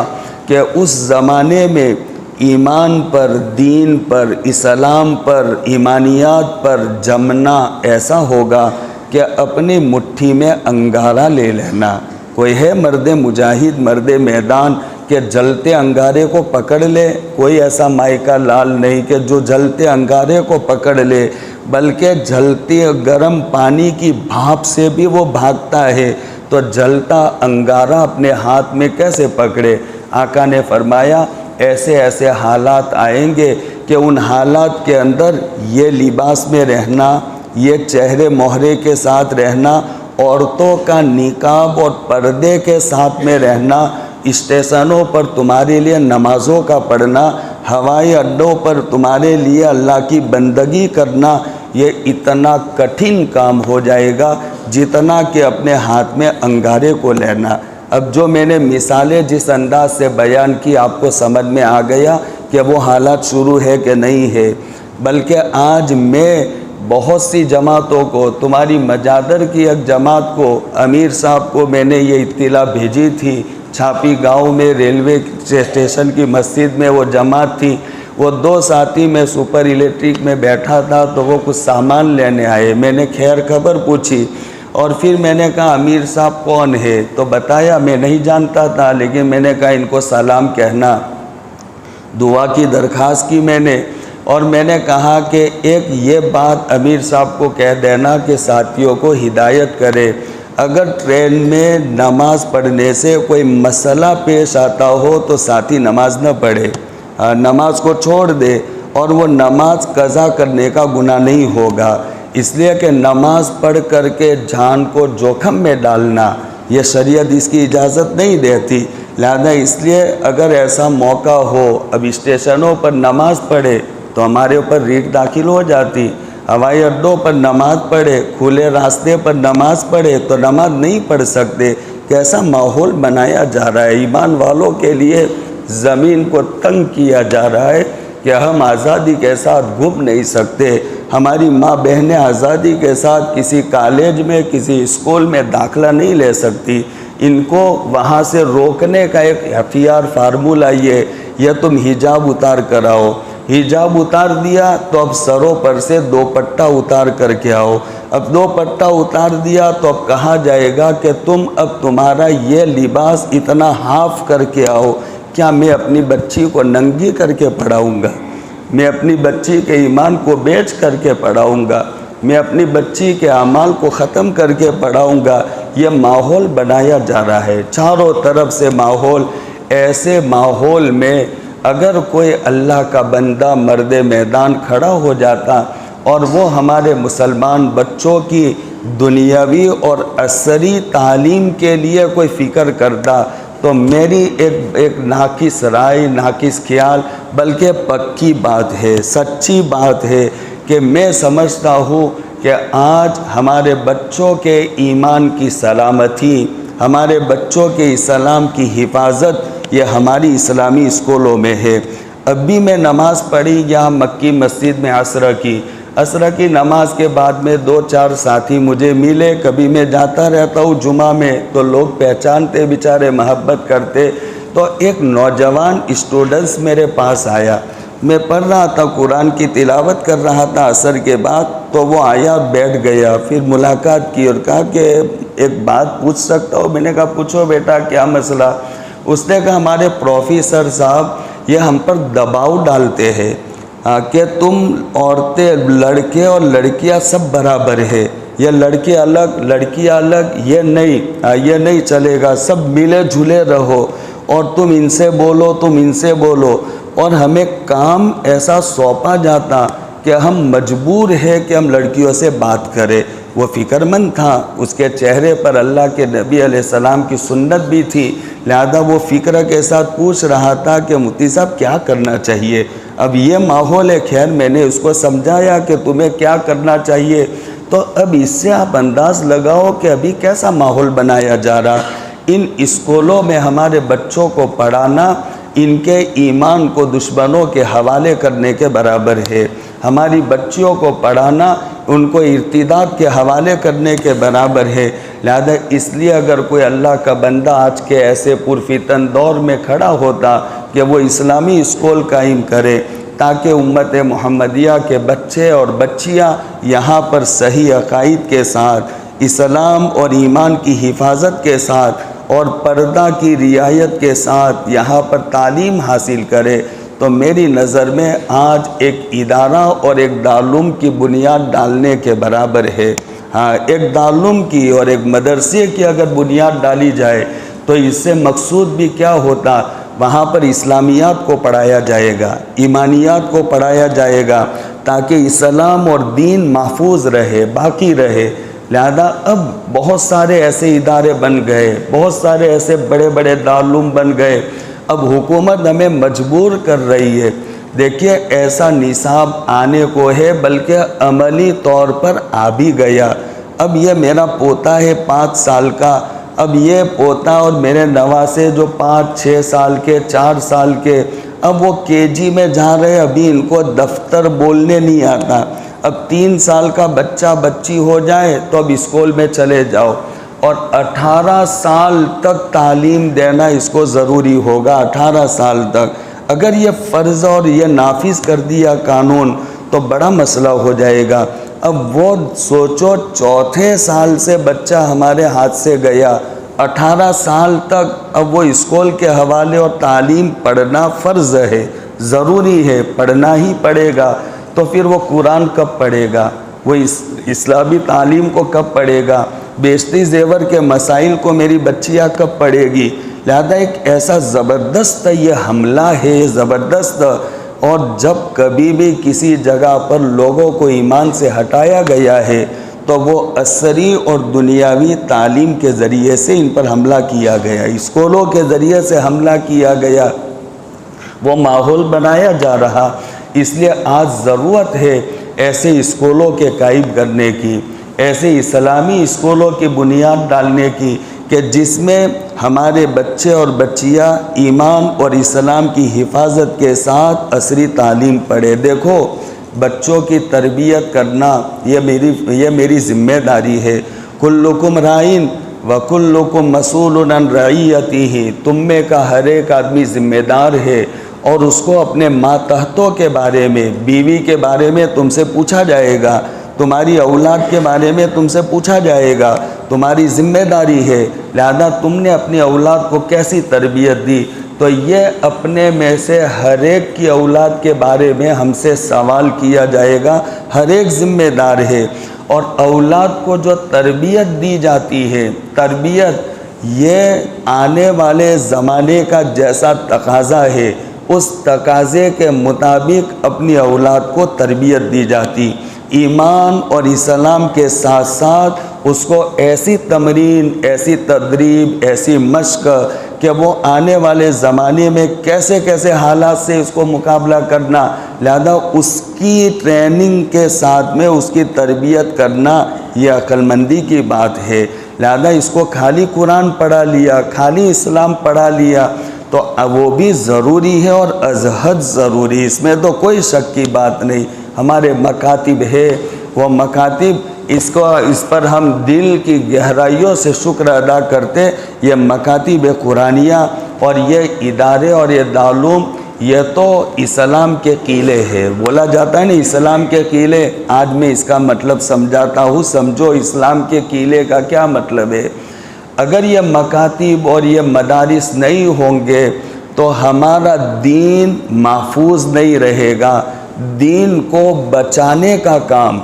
Speaker 1: کہ اس زمانے میں ایمان پر، دین پر، اسلام پر، ایمانیات پر جمنا ایسا ہوگا کہ اپنی مٹھی میں انگارہ لے لینا۔ کوئی ہے مرد مجاہد، مرد میدان کہ جلتے انگارے کو پکڑ لے؟ کوئی ایسا مائکہ لال نہیں کہ جو جلتے انگارے کو پکڑ لے، بلکہ جلتے گرم پانی کی بھاپ سے بھی وہ بھاگتا ہے، تو جلتا انگارہ اپنے ہاتھ میں کیسے پکڑے؟ آقا نے فرمایا ایسے ایسے حالات آئیں گے کہ ان حالات کے اندر یہ لباس میں رہنا، یہ چہرے مہرے کے ساتھ رہنا، عورتوں کا نقاب اور پردے کے ساتھ میں رہنا، اسٹیشنوں پر تمہارے لیے نمازوں کا پڑھنا، ہوائی اڈوں پر تمہارے لیے اللہ کی بندگی کرنا، یہ اتنا کٹھن کام ہو جائے گا جتنا کہ اپنے ہاتھ میں انگارے کو لینا۔ اب جو میں نے مثالیں جس انداز سے بیان کی، آپ کو سمجھ میں آ گیا کہ وہ حالات شروع ہے کہ نہیں ہے۔ بلکہ آج میں بہت سی جماعتوں کو، تمہاری مجادر کی ایک جماعت کو، امیر صاحب کو میں نے یہ اطلاع بھیجی تھی، چھاپی گاؤں میں ریلوے اسٹیشن کی مسجد میں وہ جماعت تھی، وہ 2 ساتھی میں سپر الیکٹرک میں بیٹھا تھا تو وہ کچھ سامان لینے آئے، میں نے خیر خبر پوچھی اور پھر میں نے کہا امیر صاحب کون ہے؟ تو بتایا میں نہیں جانتا تھا، لیکن میں نے کہا ان کو سلام کہنا، دعا کی درخواست کی میں نے، اور میں نے کہا کہ ایک یہ بات امیر صاحب کو کہہ دینا کہ ساتھیوں کو ہدایت کرے، اگر ٹرین میں نماز پڑھنے سے کوئی مسئلہ پیش آتا ہو تو ساتھی نماز نہ پڑھے، نماز کو چھوڑ دے، اور وہ نماز قضا کرنے کا گناہ نہیں ہوگا، اس لیے کہ نماز پڑھ کر کے جان کو جوخم میں ڈالنا یہ شریعت اس کی اجازت نہیں دیتی۔ لہذا اس لیے اگر ایسا موقع ہو، اب اسٹیشنوں پر نماز پڑھے تو ہمارے اوپر ریٹ داخل ہو جاتی، ہوائی اڈوں پر نماز پڑھے، کھلے راستے پر نماز پڑھے تو نماز نہیں پڑھ سکتے۔ کیسا ماحول بنایا جا رہا ہے، ایمان والوں کے لیے زمین کو تنگ کیا جا رہا ہے کہ ہم آزادی کے ساتھ گھوم نہیں سکتے، ہماری ماں بہنیں آزادی کے ساتھ کسی کالج میں، کسی اسکول میں داخلہ نہیں لے سکتی، ان کو وہاں سے روکنے کا ایک ہتھیار فارمولہ یہ تم حجاب اتار کر آؤ، حجاب اتار دیا تو اب سروں پر سے 2 پٹا اتار کر کے آؤ، اب 2 پٹا اتار دیا تو اب کہا جائے گا کہ اب تمہارا یہ لباس اتنا ہاف کر کے آؤ۔ کیا میں اپنی بچی کو ننگی کر کے پڑھاؤں گا؟ میں اپنی بچی کے ایمان کو بیچ کر کے پڑھاؤں گا؟ میں اپنی بچی کے اعمال کو ختم کر کے پڑھاؤں گا؟ یہ ماحول بنایا جا رہا ہے چاروں طرف سے ماحول۔ ایسے ماحول میں اگر کوئی اللہ کا بندہ مرد میدان کھڑا ہو جاتا اور وہ ہمارے مسلمان بچوں کی دنیاوی اور عصری تعلیم کے لیے کوئی فکر کرتا تو میری ایک ناقص رائے، ناقص خیال، بلکہ پکی بات ہے، سچی بات ہے کہ میں سمجھتا ہوں کہ آج ہمارے بچوں کے ایمان کی سلامتی، ہمارے بچوں کے اسلام کی حفاظت یہ ہماری اسلامی اسکولوں میں ہے۔ اب بھی میں نماز پڑھی یہاں مکی مسجد میں عصر کی نماز کے بعد میں 2-4 ساتھی مجھے ملے، کبھی میں جاتا رہتا ہوں جمعہ میں تو لوگ پہچانتے، بیچارے محبت کرتے، تو ایک نوجوان اسٹوڈنٹس میرے پاس آیا، میں پڑھ رہا تھا، قرآن کی تلاوت کر رہا تھا عصر کے بعد، تو وہ آیا بیٹھ گیا، پھر ملاقات کی اور کہا کہ ایک بات پوچھ سکتا ہوں؟ میں نے کہا پوچھو بیٹا، کیا مسئلہ؟ اس نے کہا ہمارے پروفیسر صاحب یہ ہم پر دباؤ ڈالتے ہیں کہ تم عورتیں، لڑکے اور لڑکیاں سب برابر ہے، یہ لڑکے الگ لڑکیاں الگ، یہ نہیں چلے گا، سب ملے جھلے رہو، اور تم ان سے بولو، تم ان سے بولو، اور ہمیں کام ایسا سونپا جاتا کہ ہم مجبور ہے کہ ہم لڑکیوں سے بات کریں۔ وہ فکر مند تھا، اس کے چہرے پر اللہ کے نبی علیہ السلام کی سنت بھی تھی، لہذا وہ فکر کے ساتھ پوچھ رہا تھا کہ مفتی صاحب کیا کرنا چاہیے؟ اب یہ ماحول ہے، خیر میں نے اس کو سمجھایا کہ تمہیں کیا کرنا چاہیے، تو اب اس سے آپ انداز لگاؤ کہ ابھی کیسا ماحول بنایا جا رہا۔ ان اسکولوں میں ہمارے بچوں کو پڑھانا ان کے ایمان کو دشمنوں کے حوالے کرنے کے برابر ہے، ہماری بچیوں کو پڑھانا ان کو ارتداد کے حوالے کرنے کے برابر ہے۔ لہذا اس لیے اگر کوئی اللہ کا بندہ آج کے ایسے پرفتن دور میں کھڑا ہوتا کہ وہ اسلامی اسکول قائم کرے تاکہ امت محمدیہ کے بچے اور بچیاں یہاں پر صحیح عقائد کے ساتھ، اسلام اور ایمان کی حفاظت کے ساتھ اور پردہ کی رعایت کے ساتھ یہاں پر تعلیم حاصل کرے، تو میری نظر میں آج ایک ادارہ اور ایک دارالعلوم کی بنیاد ڈالنے کے برابر ہے۔ ہاں، ایک دارالعلوم کی اور ایک مدرسے کی اگر بنیاد ڈالی جائے تو اس سے مقصود بھی کیا ہوتا؟ وہاں پر اسلامیات کو پڑھایا جائے گا، ایمانیات کو پڑھایا جائے گا تاکہ اسلام اور دین محفوظ رہے، باقی رہے۔ لہذا اب بہت سارے ایسے ادارے بن گئے، بہت سارے ایسے بڑے بڑے دارالعلوم بن گئے، اب حکومت ہمیں مجبور کر رہی ہے۔ دیکھیے ایسا نصاب آنے کو ہے، بلکہ عملی طور پر آ بھی گیا۔ اب یہ میرا پوتا ہے 5 سال کا، اب یہ پوتا اور میرے نواسے جو 5-6 سال کے، 4 سال کے، اب وہ KG میں جا رہے، ابھی ان کو دفتر بولنے نہیں آتا۔ اب 3 سال کا بچہ بچی ہو جائے تو اب اسکول میں چلے جاؤ، اور 18 سال تک تعلیم دینا اس کو ضروری ہوگا۔ 18 سال تک اگر یہ فرض اور یہ نافذ کر دیا قانون تو بڑا مسئلہ ہو جائے گا۔ اب وہ سوچو 4تھے سال سے بچہ ہمارے ہاتھ سے گیا، 18 سال تک اب وہ اسکول کے حوالے اور تعلیم پڑھنا فرض ہے، ضروری ہے، پڑھنا ہی پڑے گا۔ تو پھر وہ قرآن کب پڑھے گا؟ وہ اسلامی تعلیم کو کب پڑھے گا؟ بیشتی زیور کے مسائل کو میری بچیاں کب پڑھے گی؟ لہذا ایک ایسا زبردست یہ حملہ ہے، زبردست، اور جب کبھی بھی کسی جگہ پر لوگوں کو ایمان سے ہٹایا گیا ہے تو وہ عصری اور دنیاوی تعلیم کے ذریعے سے ان پر حملہ کیا گیا، اسکولوں کے ذریعے سے حملہ کیا گیا، وہ ماحول بنایا جا رہا۔ اس لیے آج ضرورت ہے ایسے اسکولوں کے قائم کرنے کی، ایسے اسلامی اسکولوں کی بنیاد ڈالنے کی کہ جس میں ہمارے بچے اور بچیاں ایمان اور اسلام کی حفاظت کے ساتھ عصری تعلیم پڑھے۔ دیکھو بچوں کی تربیت کرنا یہ میری ذمہ داری ہے۔ کلکم رائن وکلکم مسئول عن رعیتہ، تم میں کا ہر ایک آدمی ذمہ دار ہے، اور اس کو اپنے ماتحتوں کے بارے میں، بیوی کے بارے میں تم سے پوچھا جائے گا، تمہاری اولاد کے بارے میں تم سے پوچھا جائے گا، تمہاری ذمہ داری ہے۔ لہذا تم نے اپنی اولاد کو کیسی تربیت دی، تو یہ اپنے میں سے ہر ایک کی اولاد کے بارے میں ہم سے سوال کیا جائے گا، ہر ایک ذمہ دار ہے۔ اور اولاد کو جو تربیت دی جاتی ہے، تربیت یہ آنے والے زمانے کا جیسا تقاضا ہے اس تقاضے کے مطابق اپنی اولاد کو تربیت دی جاتی۔ ایمان اور اسلام کے ساتھ ساتھ اس کو ایسی تمرین، ایسی تدریب، ایسی مشق کہ وہ آنے والے زمانے میں کیسے کیسے حالات سے اس کو مقابلہ کرنا، لہذا اس کی ٹریننگ کے ساتھ میں اس کی تربیت کرنا یہ عقل مندی کی بات ہے۔ لہذا اس کو خالی قرآن پڑھا لیا، خالی اسلام پڑھا لیا تو وہ بھی ضروری ہے اور از حد ضروری، اس میں تو کوئی شک کی بات نہیں۔ ہمارے مکاتب ہے، وہ مکاتب اس پر ہم دل کی گہرائیوں سے شکر ادا کرتے۔ یہ مکاتب قرآنیہ اور یہ ادارے اور یہ دارالعلوم یہ تو اسلام کے قلعے ہے، بولا جاتا ہے نا اسلام کے قلعے۔ آج میں اس کا مطلب سمجھاتا ہوں، سمجھو اسلام کے قلعے کا کیا مطلب ہے۔ اگر یہ مکاتب اور یہ مدارس نہیں ہوں گے تو ہمارا دین محفوظ نہیں رہے گا۔ دین کو بچانے کا کام،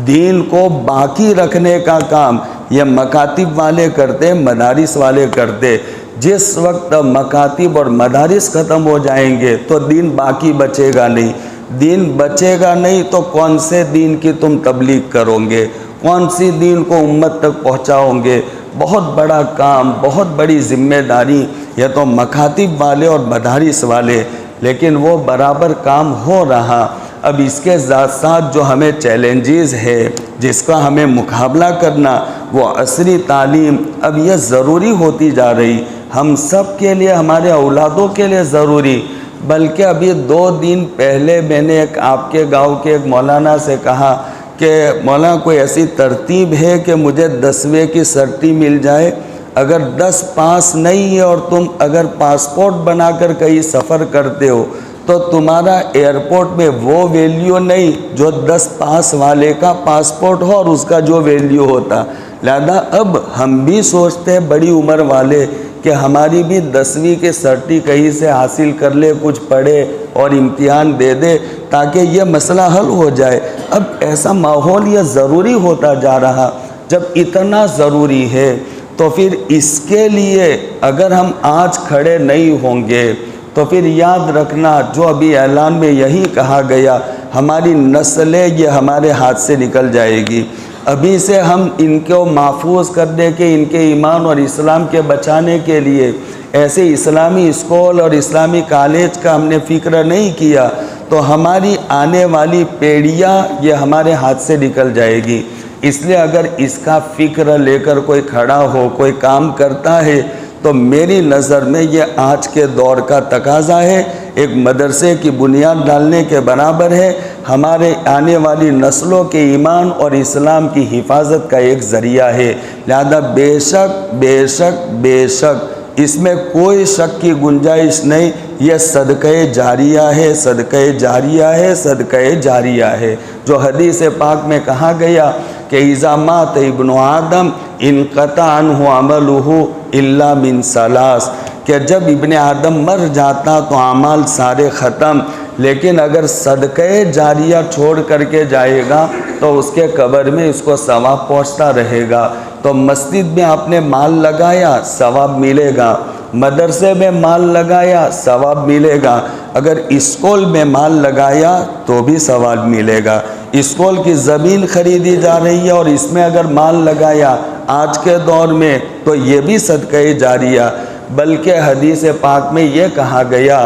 Speaker 1: دین کو باقی رکھنے کا کام یہ مکاتب والے کرتے، مدارس والے کرتے۔ جس وقت مکاتب اور مدارس ختم ہو جائیں گے تو دین باقی بچے گا نہیں۔ دین بچے گا نہیں تو کون سے دین کی تم تبلیغ کرو گے، کون سی دین کو امت تک پہنچاؤ گے؟ بہت بڑا کام، بہت بڑی ذمہ داری یہ تو مکاتب والے اور مدارس والے، لیکن وہ برابر کام ہو رہا۔ اب اس کے ساتھ ساتھ جو ہمیں چیلنجز ہے جس کا ہمیں مقابلہ کرنا، وہ عصری تعلیم اب یہ ضروری ہوتی جا رہی، ہم سب کے لیے، ہمارے اولادوں کے لیے ضروری۔ بلکہ ابھی 2 دن پہلے میں نے آپ کے گاؤں کے ایک مولانا سے کہا کہ مولانا کوئی ایسی ترتیب ہے کہ مجھے 10ویں کی سرٹی مل جائے، اگر 10 پاس نہیں ہے اور تم اگر پاسپورٹ بنا کر کہیں سفر کرتے ہو تو تمہارا ایئرپورٹ میں وہ ویلیو نہیں جو 10 پاس والے کا پاسپورٹ ہو اور اس کا جو ویلیو ہوتا۔ لہذا اب ہم بھی سوچتے ہیں بڑی عمر والے کہ ہماری بھی 10ویں کی سرٹی کہیں سے حاصل کر لے، کچھ پڑھے اور امتحان دے دے تاکہ یہ مسئلہ حل ہو جائے۔ اب ایسا ماحول یہ ضروری ہوتا جا رہا، جب اتنا ضروری ہے تو پھر اس کے لیے اگر ہم آج کھڑے نہیں ہوں گے تو پھر یاد رکھنا جو ابھی اعلان میں یہی کہا گیا، ہماری نسلیں یہ ہمارے ہاتھ سے نکل جائے گی۔ ابھی سے ہم ان کو محفوظ کرنے کے، ان کے ایمان اور اسلام کے بچانے کے لیے ایسے اسلامی اسکول اور اسلامی کالج کا ہم نے فکر نہیں کیا تو ہماری آنے والی پیڑھیاں یہ ہمارے ہاتھ سے نکل جائے گی۔ اس لیے اگر اس کا فکر لے کر کوئی کھڑا ہو، کوئی کام کرتا ہے تو میری نظر میں یہ آج کے دور کا تقاضا ہے، ایک مدرسے کی بنیاد ڈالنے کے برابر ہے، ہمارے آنے والی نسلوں کے ایمان اور اسلام کی حفاظت کا ایک ذریعہ ہے۔ لہذا بے شک بے شک بے شک اس میں کوئی شک کی گنجائش نہیں، یہ صدقہ جاریہ ہے، صدقہ جاریہ ہے، صدقہ جاریہ ہے۔ جو حدیث پاک میں کہا گیا کہ اذا مات ابن آدم انقطع عنہ عملہ الا من ثلاث، کہ جب ابن آدم مر جاتا تو اعمال سارے ختم، لیکن اگر صدقہ جاریہ چھوڑ کر کے جائے گا تو اس کے قبر میں اس کو ثواب پہنچتا رہے گا۔ تو مسجد میں آپ نے مال لگایا، ثواب ملے گا، مدرسے میں مال لگایا، ثواب ملے گا، اگر اسکول میں مال لگایا تو بھی ثواب ملے گا۔ اسکول کی زمین خریدی جا رہی ہے اور اس میں اگر مال لگایا آج کے دور میں تو یہ بھی صدقہ جاریہ۔ بلکہ حدیث پاک میں یہ کہا گیا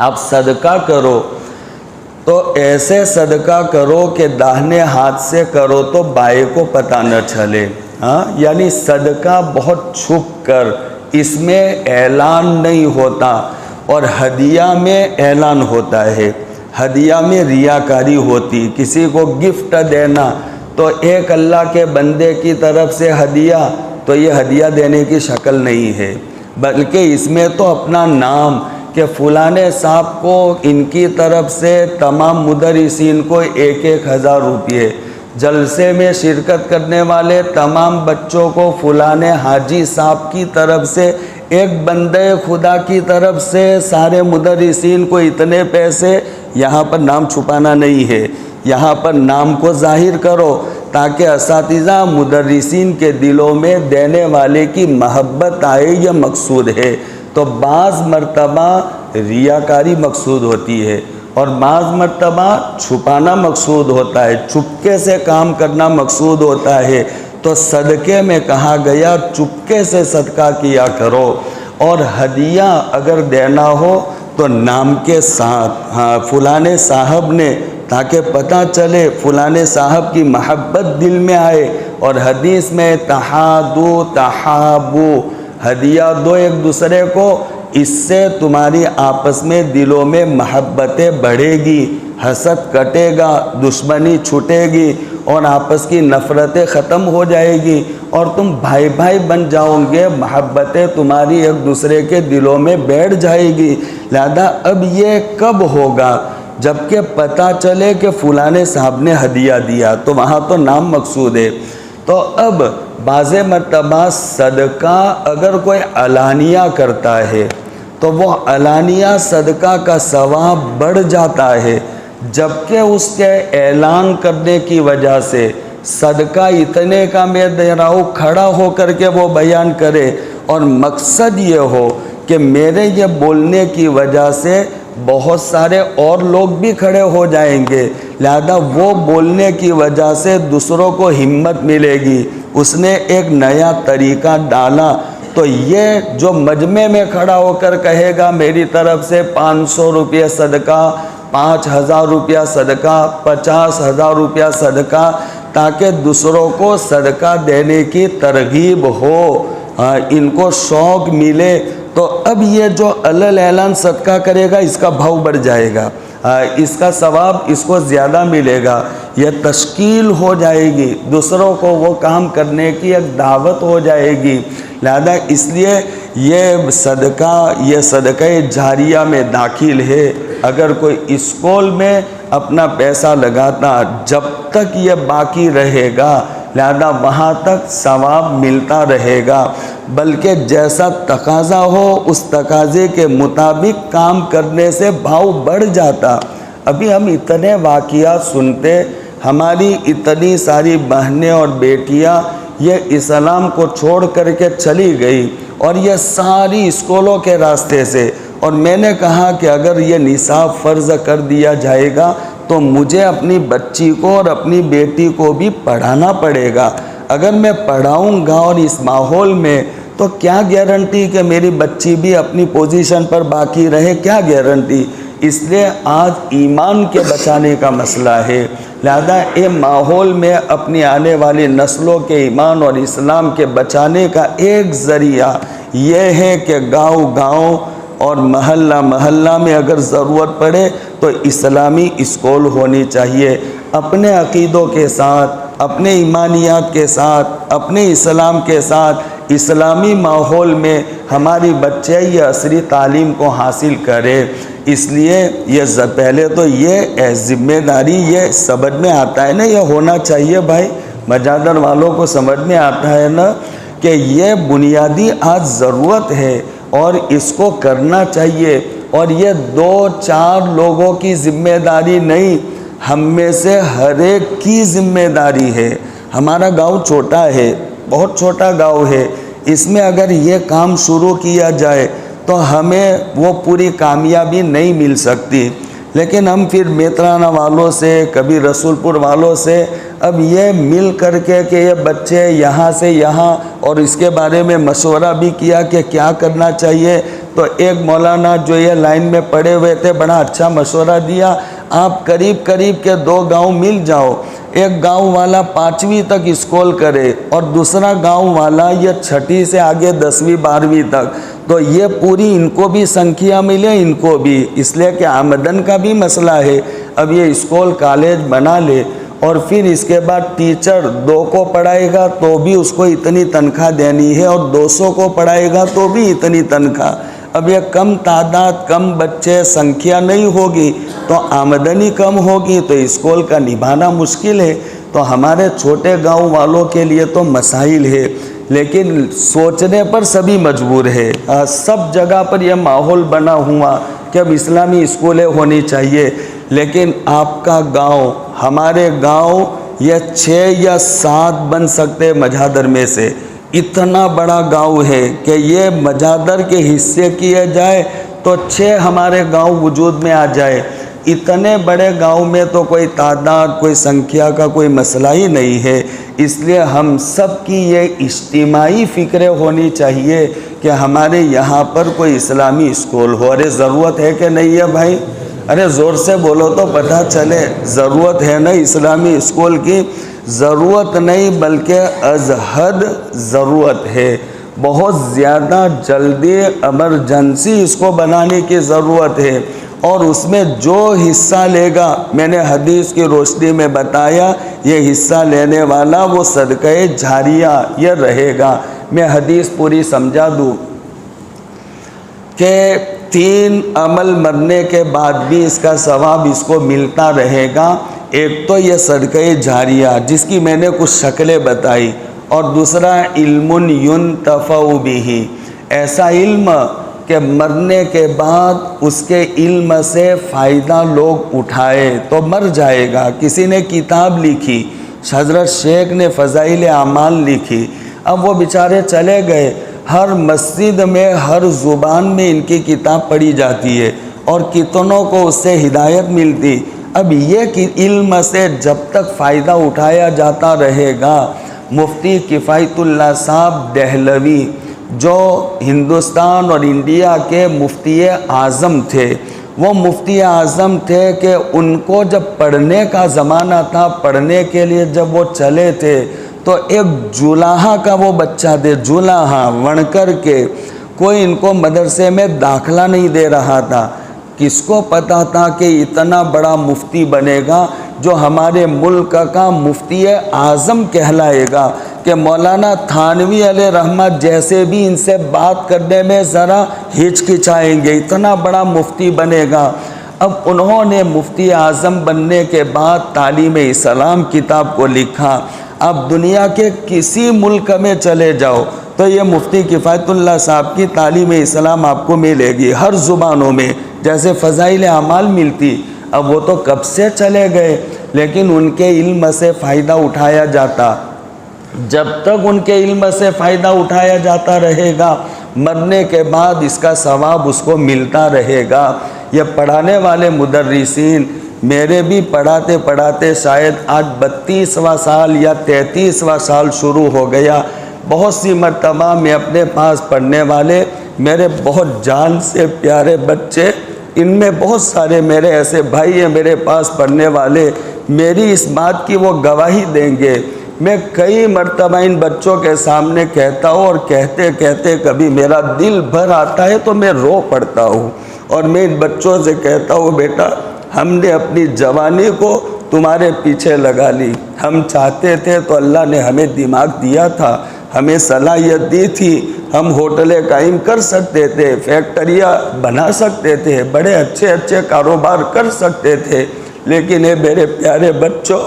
Speaker 1: آپ صدقہ کرو تو ایسے صدقہ کرو کہ داہنے ہاتھ سے کرو تو بائیں کو پتہ نہ چلے، یعنی صدقہ بہت چھپ کر، اس میں اعلان نہیں ہوتا، اور ہدیہ میں اعلان ہوتا ہے، ہدیہ میں ریاکاری ہوتی، کسی کو گفٹ دینا تو ایک اللہ کے بندے کی طرف سے ہدیہ، تو یہ ہدیہ دینے کی شکل نہیں ہے، بلکہ اس میں تو اپنا نام کہ فلانے صاحب کو ان کی طرف سے تمام مدرسین کو 1,000 روپیے، جلسے میں شرکت کرنے والے تمام بچوں کو فلانے حاجی صاحب کی طرف سے، ایک بندے خدا کی طرف سے سارے مدرسین کو اتنے پیسے۔ یہاں پر نام چھپانا نہیں ہے، یہاں پر نام کو ظاہر کرو تاکہ اساتذہ مدرسین کے دلوں میں دینے والے کی محبت آئے، یہ مقصود ہے۔ تو بعض مرتبہ ریاکاری مقصود ہوتی ہے، اور بعض مرتبہ چھپانا مقصود ہوتا ہے، چپکے سے کام کرنا مقصود ہوتا ہے۔ تو صدقے میں کہا گیا چپکے سے صدقہ کیا کرو، اور ہدیہ اگر دینا ہو تو نام کے ساتھ، ہاں فلانے صاحب نے، تاکہ پتہ چلے فلانے صاحب کی محبت دل میں آئے۔ اور حدیث میں تحادو تحابو، ہدیہ دو ایک دوسرے کو، اس سے تمہاری آپس میں دلوں میں محبتیں بڑھے گی، حسد کٹے گا، دشمنی چھوٹے گی، اور آپس کی نفرتیں ختم ہو جائے گی، اور تم بھائی بھائی بن جاؤ گے، محبتیں تمہاری ایک دوسرے کے دلوں میں بیٹھ جائے گی۔ لہذا اب یہ کب ہوگا؟ جبکہ پتہ چلے کہ فلانے صاحب نے ہدیہ دیا، تو وہاں تو نام مقصود ہے۔ تو اب بعض مرتبہ صدقہ اگر کوئی علانیہ کرتا ہے تو وہ علانیہ صدقہ کا ثواب بڑھ جاتا ہے، جبکہ اس کے اعلان کرنے کی وجہ سے صدقہ اتنے کا میں دے رہا ہوں کھڑا ہو کر کے وہ بیان کرے، اور مقصد یہ ہو کہ میرے یہ بولنے کی وجہ سے بہت سارے اور لوگ بھی کھڑے ہو جائیں گے، لہذا وہ بولنے کی وجہ سے دوسروں کو ہمت ملے گی، اس نے ایک نیا طریقہ ڈالا۔ تو یہ جو مجمع میں کھڑا ہو کر کہے گا میری طرف سے 500 روپے صدقہ، 5000 روپیہ صدقہ، 50,000 روپیہ صدقہ، تاکہ دوسروں کو صدقہ دینے کی ترغیب ہو، ان کو شوق ملے، تو اب یہ جو علل اعلان صدقہ کرے گا اس کا بھاؤ بڑھ جائے گا، اس کا ثواب اس کو زیادہ ملے گا، یہ تشکیل ہو جائے گی، دوسروں کو وہ کام کرنے کی ایک دعوت ہو جائے گی۔ لہذا اس لیے یہ صدقہ جاریہ میں داخل ہے۔ اگر کوئی اسکول میں اپنا پیسہ لگاتا، جب تک یہ باقی رہے گا لہذا وہاں تک ثواب ملتا رہے گا، بلکہ جیسا تقاضا ہو اس تقاضے کے مطابق کام کرنے سے بھاؤ بڑھ جاتا۔ ابھی ہم اتنے واقعات سنتے، ہماری اتنی ساری بہنیں اور بیٹیاں یہ اسلام کو چھوڑ کر کے چلی گئی، اور یہ ساری اسکولوں کے راستے سے، اور میں نے کہا کہ اگر یہ نصاب فرض کر دیا جائے گا تو مجھے اپنی بچی کو اور اپنی بیٹی کو بھی پڑھانا پڑے گا۔ اگر میں پڑھاؤں گا اور اس ماحول میں، تو کیا گارنٹی کہ میری بچی بھی اپنی پوزیشن پر باقی رہے، کیا گارنٹی؟ اس لیے آج ایمان کے بچانے کا مسئلہ ہے، لہذا یہ ماحول میں اپنی آنے والی نسلوں کے ایمان اور اسلام کے بچانے کا ایک ذریعہ یہ ہے کہ گاؤں گاؤں اور محلہ محلہ میں اگر ضرورت پڑے تو اسلامی اسکول ہونی چاہیے، اپنے عقیدوں کے ساتھ، اپنے ایمانیات کے ساتھ، اپنے اسلام کے ساتھ، اسلامی ماحول میں ہماری بچے یہ عصری تعلیم کو حاصل کرے۔ اس لیے یہ پہلے تو یہ ذمہ داری یہ سمجھ میں آتا ہے نا، یہ ہونا چاہیے بھائی، مجادر والوں کو سمجھ میں آتا ہے نا کہ یہ بنیادی آج ضرورت ہے اور اس کو کرنا چاہیے، اور یہ 2-4 لوگوں کی ذمہ داری نہیں، ہم میں سے ہر ایک کی ذمہ داری ہے۔ ہمارا گاؤں چھوٹا ہے، بہت چھوٹا گاؤں ہے، اس میں اگر یہ کام شروع کیا جائے تو ہمیں وہ پوری کامیابی نہیں مل سکتی، لیکن ہم پھر میترانہ والوں سے، کبھی رسول پور والوں سے اب یہ مل کر کے کہ یہ بچے یہاں سے یہاں، اور اس کے بارے میں مشورہ بھی کیا کہ کیا کرنا چاہیے، تو ایک مولانا جو یہ لائن میں پڑے ہوئے تھے بڑا اچھا مشورہ دیا، آپ قریب کے 2 گاؤں مل جاؤ، ایک گاؤں والا 5ویں تک اسکول کرے اور دوسرا گاؤں والا یہ 6ٹھی سے آگے 10ویں 12ویں تک، تو یہ پوری ان کو بھی سنکھیا ملے، ان کو بھی، اس لیے کہ آمدن کا بھی مسئلہ ہے۔ اب یہ اسکول کالج بنا لے اور پھر اس کے بعد ٹیچر 2 کو پڑھائے گا تو بھی اس کو اتنی تنخواہ دینی ہے، اور 200 کو پڑھائے گا تو بھی اتنی تنخواہ۔ اب یہ کم تعداد، کم بچے، سنکھیا نہیں ہوگی تو آمدنی کم ہوگی، تو اسکول کا نبھانا مشکل ہے۔ تو ہمارے چھوٹے گاؤں والوں کے لیے تو مسائل ہے، لیکن سوچنے پر سبھی مجبور ہے۔ سب جگہ پر یہ ماحول بنا ہوا کہ اب اسلامی اسکولیں ہونی چاہیے، لیکن آپ کا گاؤں، ہمارے گاؤں یہ 6 یا 7 بن سکتے مجادر میں سے، اتنا بڑا گاؤں ہے کہ یہ مجادر کے حصے کیے جائے تو 6 ہمارے گاؤں وجود میں آ جائے، اتنے بڑے گاؤں میں تو کوئی تعداد، کوئی سنکھیا کا کوئی مسئلہ ہی نہیں ہے۔ اس لیے ہم سب کی یہ اجتماعی فکریں ہونی چاہیے کہ ہمارے یہاں پر کوئی اسلامی اسکول ہو۔ ارے ضرورت ہے کہ نہیں ہے بھائی؟ ارے زور سے بولو تو پتہ چلے، ضرورت ہے نا اسلامی اسکول کی؟ ضرورت نہیں بلکہ از حد ضرورت ہے، بہت زیادہ جلدی ایمرجنسی اس کو بنانے کی ضرورت ہے۔ اور اس میں جو حصہ لے گا، میں نے حدیث کی روشنی میں بتایا، یہ حصہ لینے والا وہ صدقہ جاریہ یہ رہے گا۔ میں حدیث پوری سمجھا دوں کہ 3 عمل مرنے کے بعد بھی اس کا ثواب اس کو ملتا رہے گا۔ ایک تو یہ صدقہ جاریہ جس کی میں نے کچھ شکلیں بتائی، اور دوسرا علم ينتفع به، ایسا علم کہ مرنے کے بعد اس کے علم سے فائدہ لوگ اٹھائے تو مر جائے گا۔ کسی نے کتاب لکھی، حضرت شیخ نے فضائل اعمال لکھی، اب وہ بیچارے چلے گئے، ہر مسجد میں ہر زبان میں ان کی کتاب پڑھی جاتی ہے اور کتنوں کو اس سے ہدایت ملتی۔ اب یہ کہ علم سے جب تک فائدہ اٹھایا جاتا رہے گا، مفتی کفایت اللہ صاحب دہلوی جو ہندوستان اور انڈیا کے مفتی اعظم تھے، وہ مفتی اعظم تھے کہ ان کو جب پڑھنے کا زمانہ تھا، پڑھنے کے لیے جب وہ چلے تھے تو ایک جولاہا کا وہ بچہ تھے، جولاہا وڑکر کے، کوئی ان کو مدرسے میں داخلہ نہیں دے رہا تھا۔ کس کو پتا تھا کہ اتنا بڑا مفتی بنے گا جو ہمارے ملک کا مفتی اعظم کہلائے گا، کہ مولانا تھانوی علیہ رحمت جیسے بھی ان سے بات کرنے میں ذرا ہچکچائیں گے، اتنا بڑا مفتی بنے گا۔ اب انہوں نے مفتی اعظم بننے کے بعد تعلیم اسلام کتاب کو لکھا۔ اب دنیا کے کسی ملک میں چلے جاؤ تو یہ مفتی کفایت اللہ صاحب کی تعلیم اسلام آپ کو ملے گی ہر زبانوں میں، جیسے فضائل اعمال ملتی۔ اب وہ تو کب سے چلے گئے، لیکن ان کے علم سے فائدہ اٹھایا جاتا۔ جب تک ان کے علم سے فائدہ اٹھایا جاتا رہے گا، مرنے کے بعد اس کا ثواب اس کو ملتا رہے گا۔ یہ پڑھانے والے مدرسین، میرے بھی پڑھاتے پڑھاتے شاید آج 32واں سال یا 33واں سال شروع ہو گیا۔ بہت سی مرتبہ میں اپنے پاس پڑھنے والے میرے بہت جان سے پیارے بچے، ان میں بہت سارے میرے ایسے بھائی ہیں میرے پاس پڑھنے والے، میری اس بات کی وہ گواہی دیں گے۔ میں کئی مرتبہ ان بچوں کے سامنے کہتا ہوں، اور کہتے کہتے کبھی میرا دل بھر آتا ہے تو میں رو پڑتا ہوں، اور میں ان بچوں سے کہتا ہوں، بیٹا ہم نے اپنی جوانی کو تمہارے پیچھے لگا لی، ہم چاہتے تھے تو اللہ نے ہمیں دماغ دیا تھا، ہمیں صلاحیت دی تھی، ہم ہوٹلیں قائم کر سکتے تھے، فیکٹریاں بنا سکتے تھے، بڑے اچھے اچھے کاروبار کر سکتے تھے، لیکن اے میرے پیارے بچوں،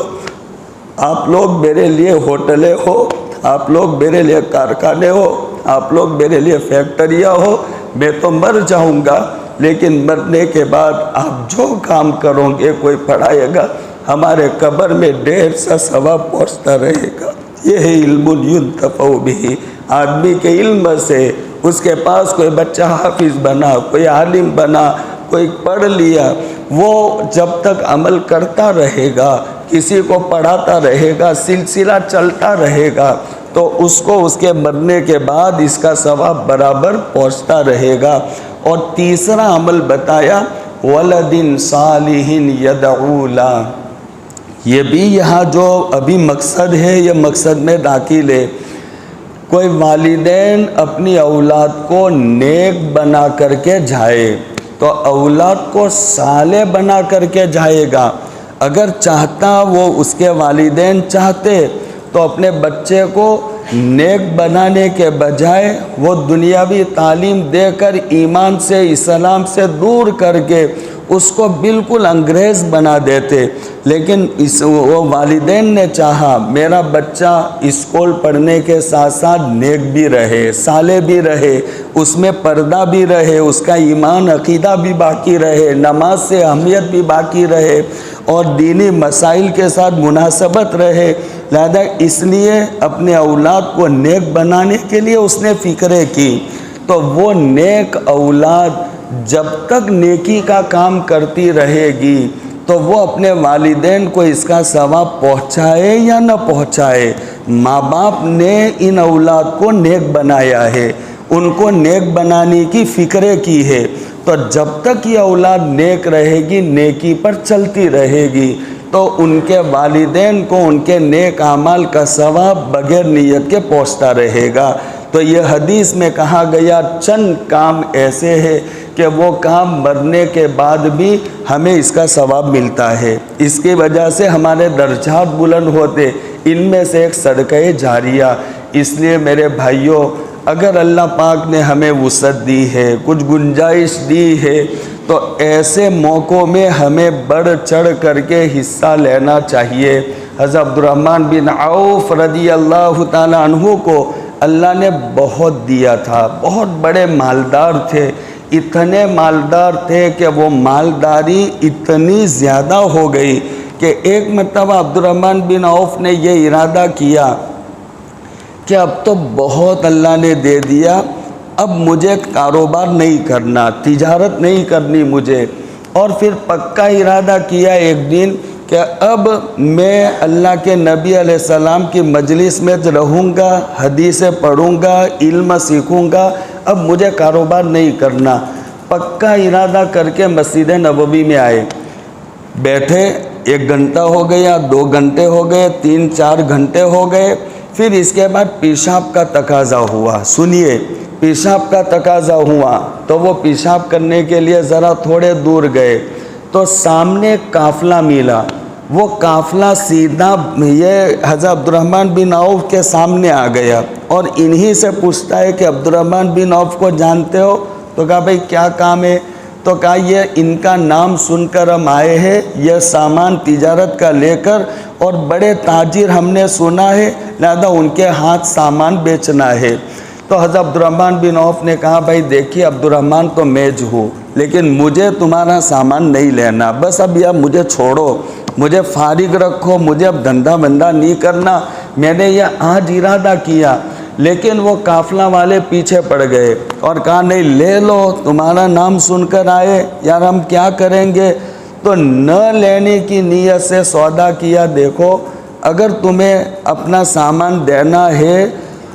Speaker 1: آپ لوگ میرے لیے ہوٹلیں ہو، آپ لوگ میرے لیے کارخانے ہو، آپ لوگ میرے لیے فیکٹریاں ہو، میں تو مر جاؤں گا، لیکن مرنے کے بعد آپ جو کام کرو گے، کوئی پڑھائے گا، ہمارے قبر میں ڈھیر سا ثواب پہنچتا رہے گا۔ یہ ہے علم ينتفع به، آدمی کے علم سے، اس کے پاس کوئی بچہ حافظ بنا، کوئی عالم بنا، کوئی پڑھ لیا، وہ جب تک عمل کرتا رہے گا، کسی کو پڑھاتا رہے گا، سلسلہ چلتا رہے گا، تو اس کو اس کے مرنے کے بعد اس کا ثواب برابر پہنچتا رہے گا۔ اور تیسرا عمل بتایا، ولد صالح يدعو له، یہ بھی یہاں جو ابھی مقصد ہے، یہ مقصد میں داخل ہے۔ کوئی والدین اپنی اولاد کو نیک بنا کر کے جائے تو اولاد کو صالح بنا کر کے جائے گا۔ اگر چاہتا وہ اس کے والدین چاہتے تو اپنے بچے کو نیک بنانے کے بجائے وہ دنیاوی تعلیم دے کر ایمان سے، اسلام سے دور کر کے اس کو بالکل انگریز بنا دیتے، لیکن وہ والدین نے چاہا میرا بچہ اسکول پڑھنے کے ساتھ ساتھ نیک بھی رہے، صالح بھی رہے، اس میں پردہ بھی رہے، اس کا ایمان عقیدہ بھی باقی رہے، نماز سے اہمیت بھی باقی رہے، اور دینی مسائل کے ساتھ مناسبت رہے۔ لہذا اس لیے اپنے اولاد کو نیک بنانے کے لیے اس نے فکریں کی، تو وہ نیک اولاد جب تک نیکی کا کام کرتی رہے گی تو وہ اپنے والدین کو اس کا ثواب پہنچائے یا نہ پہنچائے، ماں باپ نے ان اولاد کو نیک بنایا ہے، ان کو نیک بنانے کی فکریں کی ہے، تو جب تک یہ اولاد نیک رہے گی، نیکی پر چلتی رہے گی، تو ان کے والدین کو ان کے نیک اعمال کا ثواب بغیر نیت کے پہنچتا رہے گا۔ تو یہ حدیث میں کہا گیا چند کام ایسے ہیں کہ وہ کام مرنے کے بعد بھی ہمیں اس کا ثواب ملتا ہے، اس کی وجہ سے ہمارے درجات بلند ہوتے، ان میں سے ایک صدقہ جاریہ۔ اس لیے میرے بھائیوں، اگر اللہ پاک نے ہمیں وسعت دی ہے، کچھ گنجائش دی ہے، تو ایسے موقعوں میں ہمیں بڑھ چڑھ کر کے حصہ لینا چاہیے۔ حضرت عبدالرحمن بن عوف رضی اللہ تعالیٰ عنہ کو اللہ نے بہت دیا تھا، بہت بڑے مالدار تھے، اتنے مالدار تھے کہ وہ مالداری اتنی زیادہ ہو گئی کہ ایک مرتبہ عبدالرحمن بن عوف نے یہ ارادہ کیا کہ اب تو بہت اللہ نے دے دیا، اب مجھے کاروبار نہیں کرنا، تجارت نہیں کرنی مجھے، اور پھر پکا ارادہ کیا ایک دن کہ اب میں اللہ کے نبی علیہ السلام کی مجلس میں رہوں گا، حدیثیں پڑھوں گا، علم سیکھوں گا، اب مجھے کاروبار نہیں کرنا۔ پکا ارادہ کر کے مسجد نبوی میں آئے، بیٹھے، 1 گھنٹہ ہو گیا، 2 گھنٹے ہو گئے، 3-4 گھنٹے ہو گئے، پھر اس کے بعد پیشاب کا تقاضا ہوا۔ سنیے، پیشاب کا تقاضا ہوا تو وہ پیشاب کرنے کے لیے ذرا تھوڑے دور گئے تو سامنے قافلہ ملا، وہ قافلہ سیدھا یہ حضرت عبدالرحمن بن عوف کے سامنے آ گیا اور انہی سے پوچھتا ہے کہ عبدالرحمن بن عوف کو جانتے ہو؟ تو کہا بھائی کیا کام ہے؟ تو کہا یہ ان کا نام سن کر ہم آئے ہیں، یہ سامان تجارت کا لے کر، اور بڑے تاجر ہم نے سنا ہے، لہذا ان کے ہاتھ سامان بیچنا ہے۔ تو حضرت عبدالرحمن بن عوف نے کہا بھائی دیکھیے عبدالرحمن تو میں جو ہوں، لیکن مجھے تمہارا سامان نہیں لینا، بس اب یہ مجھے چھوڑو، مجھے فارغ رکھو، مجھے اب دھندا بندہ نہیں کرنا، میں نے یہ آج ارادہ کیا۔ لیکن وہ قافلہ والے پیچھے پڑ گئے اور کہا نہیں لے لو، تمہارا نام سن کر آئے، یار ہم کیا کریں گے؟ تو نہ لینے کی نیت سے سودا کیا۔ دیکھو اگر تمہیں اپنا سامان دینا ہے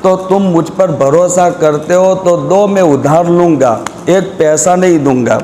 Speaker 1: تو تم مجھ پر بھروسہ کرتے ہو تو دو، میں ادھار لوں گا، 1 پیسہ نہیں دوں گا۔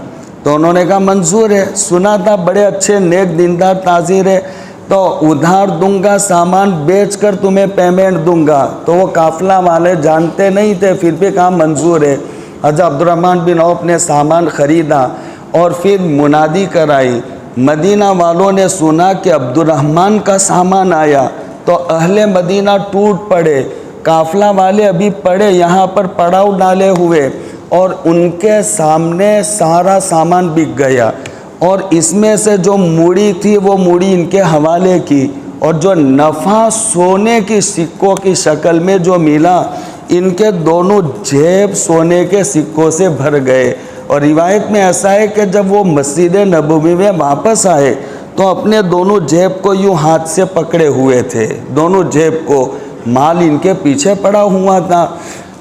Speaker 1: تو انہوں نے کہا منظور ہے، سنا تھا بڑے اچھے نیک دیندار تاجر ہے، تو ادھار دوں گا، سامان بیچ کر تمہیں پیمنٹ دوں گا۔ تو وہ قافلہ والے جانتے نہیں تھے، پھر بھی کہا منظور ہے۔ حضرت عبدالرحمن بن عوف نے سامان خریدا اور پھر منادی کرائی، مدینہ والوں نے سنا کہ عبدالرحمن کا سامان آیا تو اہل مدینہ ٹوٹ پڑے، قافلہ والے ابھی پڑے یہاں پر پڑاؤ ڈالے ہوئے، اور ان کے سامنے سارا سامان بک گیا، اور اس میں سے جو موڑی تھی وہ موڑی ان کے حوالے کی، اور جو نفع سونے کی سکوں کی شکل میں جو ملا، ان کے دونوں جیب سونے کے سکوں سے بھر گئے۔ اور روایت میں ایسا ہے کہ جب وہ مسجد نبوی میں واپس آئے تو اپنے دونوں جیب کو یوں ہاتھ سے پکڑے ہوئے تھے، دونوں جیب کو، مال ان کے پیچھے پڑا ہوا تھا۔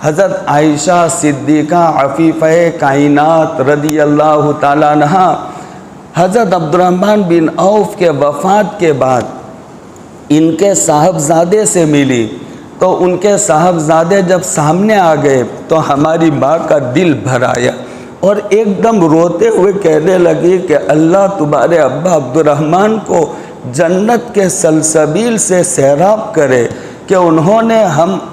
Speaker 1: حضرت عائشہ صدیقہ عفیفہ کائنات رضی اللہ تعالیٰ عنہا حضرت عبدالرحمن بن عوف کے وفات کے بعد ان کے صاحبزادے سے ملی، تو ان کے صاحبزادے جب سامنے آ گئے تو ہماری ماں کا دل بھر آیا اور ایک دم روتے ہوئے کہنے لگی کہ اللہ تمہارے ابا عبدالرحمن کو جنت کے سلسبیل سے سیراب کرے کہ انہوں نے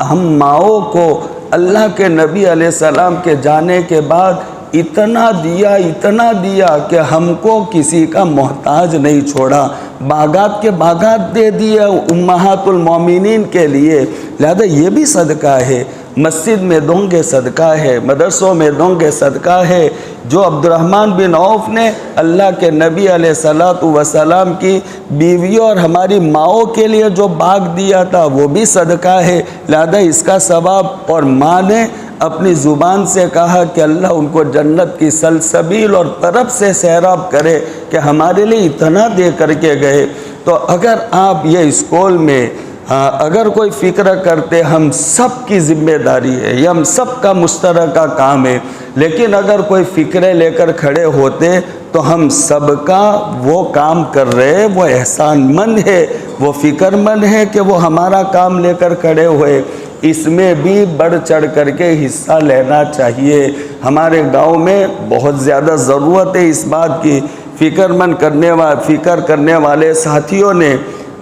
Speaker 1: ہم ماؤں کو اللہ کے نبی علیہ السلام کے جانے کے بعد اتنا دیا کہ ہم کو کسی کا محتاج نہیں چھوڑا، باغات کے باغات دے دیے امہات المومنین کے لیے، لہذا یہ بھی صدقہ ہے، مسجد میں دوں گے صدقہ ہے، مدرسوں میں دوں گے صدقہ ہے۔ جو عبدالرحمن بن عوف نے اللہ کے نبی علیہ السلام کی بیویوں اور ہماری ماؤں کے لیے جو باغ دیا تھا وہ بھی صدقہ ہے، لہذا اس کا ثواب۔ اور ماں نے اپنی زبان سے کہا کہ اللہ ان کو جنت کی سلسبیل اور طرف سے سیراب کرے کہ ہمارے لیے اتنا دے کر کے گئے۔ تو اگر آپ یہ اسکول میں ہاں اگر کوئی فکر کرتے ہم سب کی ذمہ داری ہے، یہ ہم سب کا مشترکہ کام ہے، لیکن اگر کوئی فکریں لے کر کھڑے ہوتے تو ہم سب کا وہ کام کر رہے، وہ احسان مند ہے، وہ فکر مند ہے کہ وہ ہمارا کام لے کر کھڑے ہوئے، اس میں بھی بڑھ چڑھ کر کے حصہ لینا چاہیے۔ ہمارے گاؤں میں بہت زیادہ ضرورت ہے اس بات کی، فکر کرنے والے ساتھیوں نے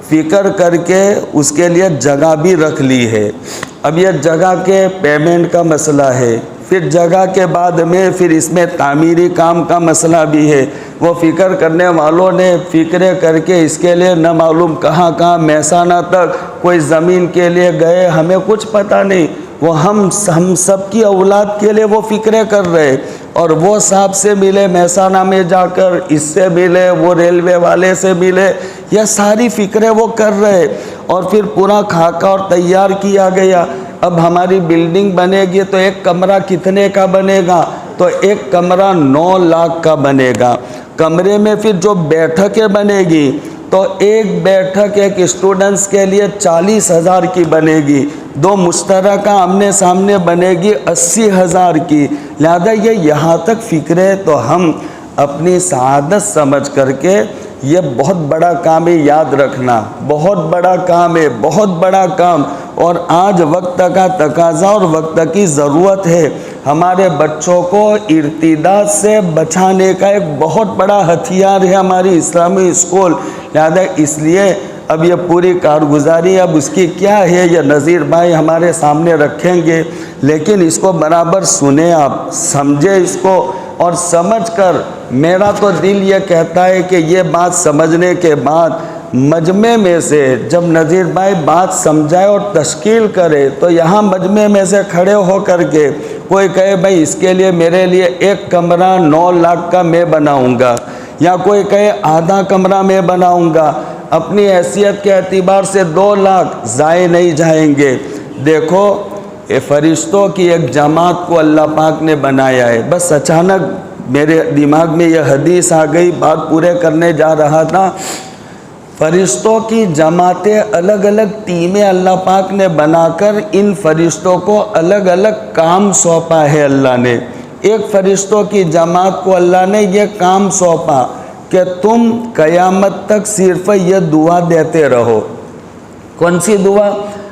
Speaker 1: فکر کر کے اس کے لیے جگہ بھی رکھ لی ہے۔ اب یہ جگہ کے پیمنٹ کا مسئلہ ہے، پھر جگہ کے بعد میں پھر اس میں تعمیری کام کا مسئلہ بھی ہے۔ وہ فکر کرنے والوں نے فکریں کر کے اس کے لیے نہ معلوم کہاں مہسانہ تک کوئی زمین کے لیے گئے، ہمیں کچھ پتہ نہیں، وہ ہم سب کی اولاد کے لیے وہ فکریں کر رہے، اور وہ صاحب سے ملے مہسانہ میں جا کر، اس سے ملے، وہ ریلوے والے سے ملے، یہ ساری فکریں وہ کر رہے، اور پھر پورا خاکہ اور تیار کیا گیا۔ اب ہماری بلڈنگ بنے گی تو ایک کمرہ کتنے کا بنے گا؟ تو ایک کمرہ 9 لاکھ کا بنے گا۔ کمرے میں پھر جو بیٹھکیں بنے گی تو ایک بیٹھک ایک اسٹوڈنٹس کے لیے 40,000 کی بنے گی، 2 مشترکہ آمنے سامنے بنے گی 80,000 کی۔ لہذا یہ یہاں تک فکریں تو ہم اپنی سعادت سمجھ کر کے، یہ بہت بڑا کام ہے، یاد رکھنا بہت بڑا کام ہے، بہت بڑا کام، اور آج وقت کا تقاضا اور وقت کی ضرورت ہے۔ ہمارے بچوں کو ارتداد سے بچانے کا ایک بہت بڑا ہتھیار ہے ہماری اسلامی اسکول، لہذا اس لیے اب یہ پوری کارگزاری اب اس کی کیا ہے، یہ نذیر بھائی ہمارے سامنے رکھیں گے، لیکن اس کو برابر سنیں، آپ سمجھیں اس کو، اور سمجھ کر میرا تو دل یہ کہتا ہے کہ یہ بات سمجھنے کے بعد مجمع میں سے جب نذیر بھائی بات سمجھائے اور تشکیل کرے تو یہاں مجمع میں سے کھڑے ہو کر کے کوئی کہے بھائی اس کے لیے میرے لیے ایک کمرہ 9 لاکھ کا میں بناؤں گا، یا کوئی کہے آدھا کمرہ میں بناؤں گا، اپنی حیثیت کے اعتبار سے 2 لاکھ ضائع نہیں جائیں گے۔ دیکھو یہ فرشتوں کی ایک جماعت کو اللہ پاک نے بنایا ہے، بس اچانک میرے دماغ میں یہ حدیث آ گئی، بات پورے کرنے جا رہا تھا۔ فرشتوں کی جماعتیں الگ الگ ٹیمیں اللہ پاک نے بنا کر ان فرشتوں کو الگ الگ کام سونپا ہے اللہ نے۔ ایک فرشتوں کی جماعت کو اللہ نے یہ کام سونپا کہ تم قیامت تک صرف یہ دعا دیتے رہو۔ کون سی دعا؟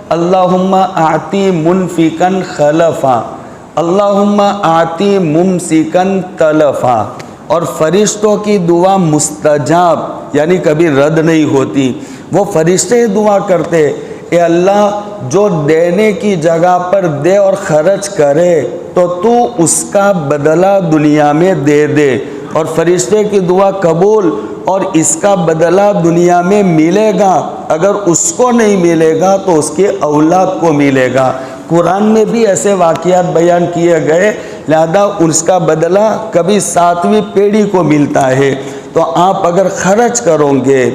Speaker 1: اللہم آتی منفقن خلفا، اللہم آتی ممسکن تلفا۔ اور فرشتوں کی دعا مستجاب، یعنی کبھی رد نہیں ہوتی۔ وہ فرشتے دعا کرتے، اے اللہ جو دینے کی جگہ پر دے اور خرچ کرے تو تو اس کا بدلہ دنیا میں دے دے، اور فرشتے کی دعا قبول، اور اس کا بدلہ دنیا میں ملے گا، اگر اس کو نہیں ملے گا تو اس کے اولاد کو ملے گا۔ قرآن میں بھی ایسے واقعات بیان کیے گئے، لہذا اس کا بدلہ کبھی 7ویں پیڑھی کو ملتا ہے۔ تو آپ اگر خرچ کرو گے،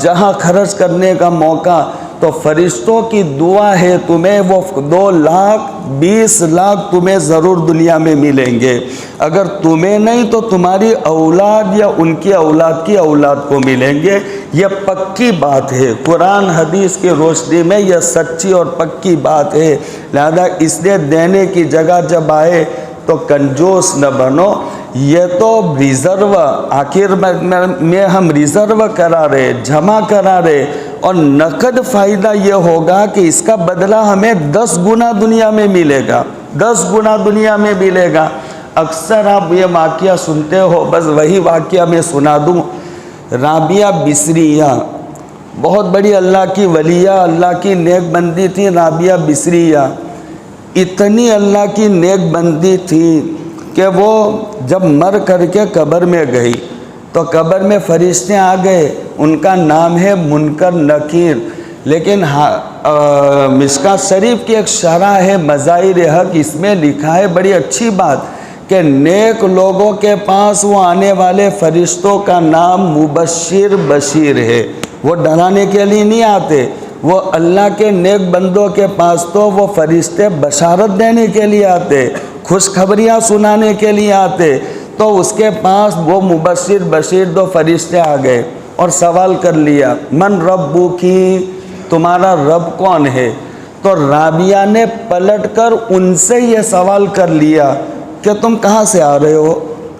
Speaker 1: جہاں خرچ کرنے کا موقع، تو فرشتوں کی دعا ہے تمہیں وہ 2 لاکھ 20 لاکھ تمہیں ضرور دنیا میں ملیں گے، اگر تمہیں نہیں تو تمہاری اولاد یا ان کی اولاد کی اولاد کو ملیں گے۔ یہ پکی بات ہے، قرآن حدیث کی روشنی میں یہ سچی اور پکی بات ہے۔ لہذا اس لیے دینے کی جگہ جب آئے تو کنجوس نہ بنو، یہ تو ریزرو، آخر میں ہم ریزرو کرا رہے، جمع کرا رہے، اور نقد فائدہ یہ ہوگا کہ اس کا بدلہ ہمیں 10 گنا دنیا میں ملے گا، 10 گنا دنیا میں ملے گا۔ اکثر آپ یہ واقعہ سنتے ہو، بس وہی واقعہ میں سنا دوں۔ رابعہ بصریہ بہت بڑی اللہ کی ولیہ، اللہ کی نیک بندی تھی رابعہ بصریہ۔ اتنی اللہ کی نیک بندی تھی کہ وہ جب مر کر کے قبر میں گئی تو قبر میں فرشتے آ گئے، ان کا نام ہے منکر نکیر، لیکن مشکاۃ شریف کی ایک شرح ہے مظاہر حق، اس میں لکھا ہے بڑی اچھی بات کہ نیک لوگوں کے پاس وہ آنے والے فرشتوں کا نام مبشر بشیر ہے۔ وہ ڈرانے کے لیے نہیں آتے، وہ اللہ کے نیک بندوں کے پاس تو وہ فرشتے بشارت دینے کے لیے آتے، خوشخبریاں سنانے کے لیے آتے۔ تو اس کے پاس وہ مبشر بشیر 2 فرشتے آ گئے اور سوال کر لیا، من ربو کی، تمہارا رب کون ہے؟ تو رابعہ نے پلٹ کر ان سے یہ سوال کر لیا کہ تم کہاں سے آ رہے ہو؟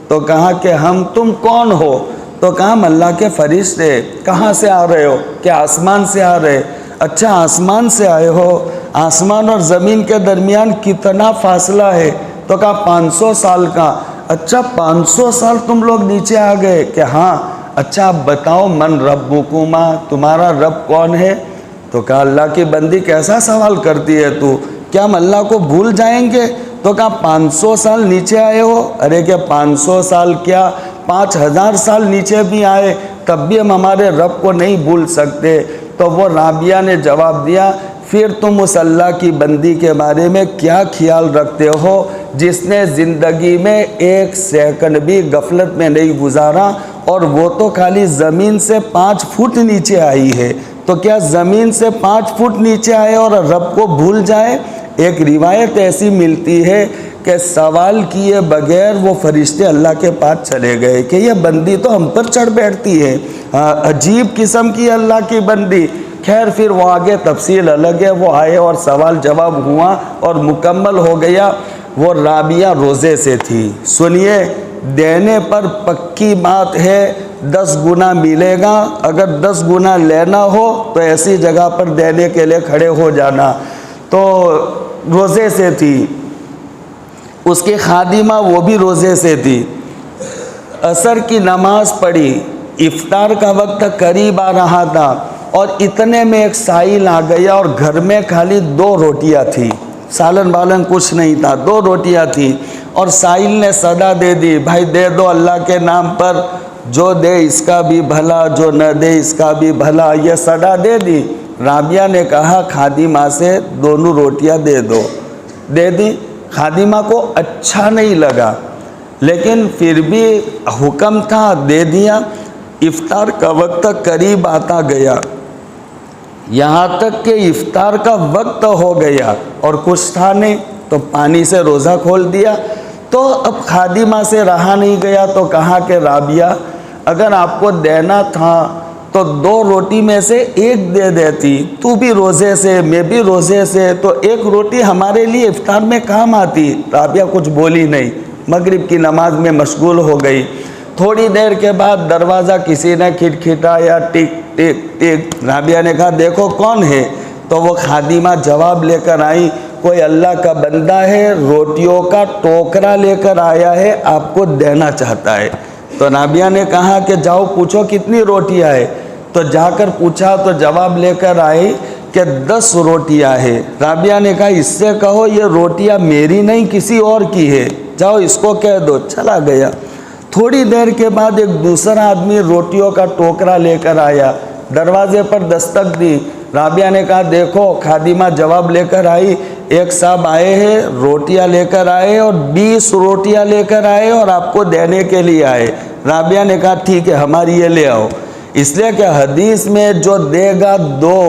Speaker 1: تو کہا کہ تم کون ہو؟ تو کہا ہم اللہ کے فرشتے۔ کہاں سے آ رہے ہو؟ کہ آسمان سے آ رہے۔ اچھا آسمان سے آئے ہو، آسمان اور زمین کے درمیان کتنا فاصلہ ہے؟ تو کہا 500 سال کا۔ اچھا 500 سال تم لوگ نیچے آ گئے؟ کہ ہاں۔ اچھا اب بتاؤ من ربکما، تمہارا رب کون ہے؟ تو کہا اللہ کی بندی کیسا سوال کرتی ہے تو، کیا ہم اللہ کو بھول جائیں گے؟ تو کہا 500 سال نیچے آئے ہو؟ ارے کہ 500 سال کیا 5000 سال نیچے بھی آئے تب بھی ہم ہمارے رب کو نہیں بھول سکتے۔ تو وہ رابعہ نے جواب دیا پھر تم اس اللہ کی بندی کے بارے میں کیا خیال رکھتے ہو جس نے زندگی میں 1 سیکنڈ بھی غفلت میں نہیں گزارا، اور وہ تو خالی زمین سے 5 فٹ نیچے آئی ہے؟ تو کیا زمین سے 5 فٹ نیچے آئے اور رب کو بھول جائے؟ ایک روایت ایسی ملتی ہے کہ سوال کیے بغیر وہ فرشتے اللہ کے پاس چلے گئے کہ یہ بندی تو ہم پر چڑھ بیٹھتی ہے، عجیب قسم کی اللہ کی بندی۔ خیر پھر وہ آگے تفصیل الگ ہے، وہ آئے اور سوال جواب ہوا اور مکمل ہو گیا۔ وہ رابعہ روزے سے تھی۔ سنیے دینے پر پکی بات ہے 10 گنا ملے گا، اگر 10 گنا لینا ہو تو ایسی جگہ پر دینے کے لیے کھڑے ہو جانا۔ تو روزے سے تھی، اس کی خادمہ وہ بھی روزے سے تھی۔ عصر کی نماز پڑھی، افطار کا وقت قریب آ رہا تھا، اور اتنے میں ایک سائل آ گیا اور گھر میں خالی 2 روٹیاں تھی، سالن بالن کچھ نہیں تھا، 2 روٹیاں تھی، اور سائل نے صدا دے دی بھائی دے دو اللہ کے نام پر، جو دے اس کا بھی بھلا جو نہ دے اس کا بھی بھلا، یہ صدا دے دی۔ رابعہ نے کہا خادمہ سے 2 روٹیاں دے دو، دے دی۔ خادمہ کو اچھا نہیں لگا لیکن پھر بھی حکم تھا، دے دیا۔ افطار کا وقت قریب آتا گیا، یہاں تک کہ افطار کا وقت ہو گیا اور کچھ تھا نہیں، تو پانی سے روزہ کھول دیا۔ تو اب خادمہ سے رہا نہیں گیا تو کہا کہ رابعہ اگر آپ کو دینا تھا تو 2 روٹی میں سے 1 دے دیتی، تو بھی روزے سے میں بھی روزے سے، تو 1 روٹی ہمارے لیے افطار میں کام آتی۔ رابعہ کچھ بولی نہیں، مغرب کی نماز میں مشغول ہو گئی۔ تھوڑی دیر کے بعد دروازہ کسی نے کھٹکھٹایا، ٹک ٹک ٹک۔ رابعہ نے کہا دیکھو کون ہے؟ تو وہ خادمہ جواب لے کر آئی، کوئی اللہ کا بندہ ہے، روٹیوں کا ٹوکرا لے کر آیا ہے، آپ کو دینا چاہتا ہے۔ تو رابعہ نے کہا کہ جاؤ پوچھو کتنی روٹیاں ہے؟ تو جا کر پوچھا تو جواب لے کر آئی کہ 10 روٹیاں ہے۔ رابعہ نے کہا اس سے کہو یہ روٹیاں میری نہیں کسی اور کی ہے، جاؤ اس کو کہہ دو۔ چلا گیا۔ تھوڑی دیر کے بعد ایک دوسرا آدمی روٹیوں کا ٹوکرا لے کر آیا، دروازے پر دستک دی۔ رابعہ نے کہا دیکھو، خادمہ جواب لے کر آئی، ایک صاحب آئے ہیں، روٹیاں لے کر آئے اور 20 روٹیاں لے کر آئے اور آپ کو دینے کے لیے آئے۔ رابعہ نے کہا ٹھیک ہے ہماری یہ لے آؤ، اس لیے کہ حدیث میں جو دے گا 2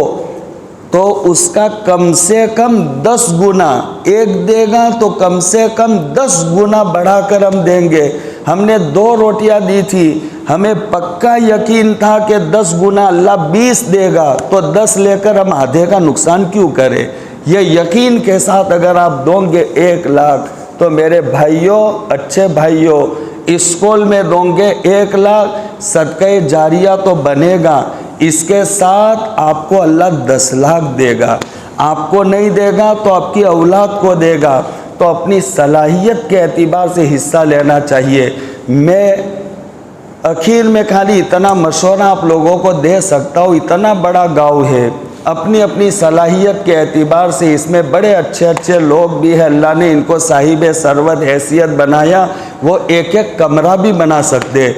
Speaker 1: تو اس کا کم سے کم 10 گنا، 1 دے گا تو کم سے کم 10 گنا بڑھا کر ہم دیں گے۔ ہم نے 2 روٹیاں دی تھی، ہمیں پکا یقین تھا کہ 10 گنا اللہ 20 دے گا، تو 10 لے کر ہم آدھے کا نقصان کیوں کرے؟ یہ یقین کے ساتھ اگر آپ دوں گے 1 لاکھ تو میرے بھائیوں، اچھے بھائیوں، اسکول میں دوں گے 1 لاکھ، صدقہ جاریہ تو بنے گا، اس کے ساتھ آپ کو اللہ 10 لاکھ دے گا۔ آپ کو نہیں دے گا تو آپ کی اولاد کو دے گا۔ تو اپنی صلاحیت کے اعتبار سے حصہ لینا چاہیے۔ میں اخیر میں خالی اتنا مشورہ آپ لوگوں کو دے سکتا ہوں، اتنا بڑا گاؤں ہے، اپنی اپنی صلاحیت کے اعتبار سے اس میں بڑے اچھے اچھے لوگ بھی ہیں، اللہ نے ان کو صاحب ثروت حیثیت بنایا، وہ 1 کمرہ بھی بنا سکتے۔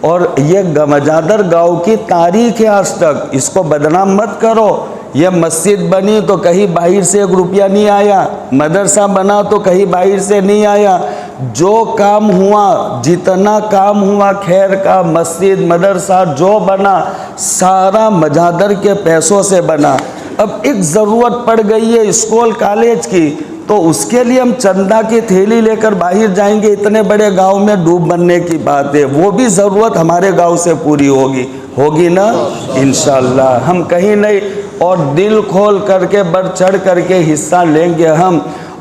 Speaker 1: اور یہ گمجادر گاؤں کی تاریخ ہے آج تک، اس کو بدنام مت کرو۔ یہ مسجد بنی تو کہیں باہر سے 1 روپیہ نہیں آیا، مدرسہ بنا تو کہیں باہر سے نہیں آیا، جو کام ہوا، جتنا کام ہوا خیر کا، مسجد مدرسہ جو بنا سارا مجادر کے پیسوں سے بنا۔ اب ایک ضرورت پڑ گئی ہے اسکول کالج کی، تو اس کے لیے ہم چندہ کی تھیلی لے کر باہر جائیں گے، اتنے بڑے گاؤں میں ڈوب بننے کی بات ہے، وہ بھی ضرورت ہمارے گاؤں سے پوری ہوگی نا انشاءاللہ۔ ہم کہیں نہیں اور دل کھول کر کے بڑھ چڑھ کر کے حصہ لیں گے ہم.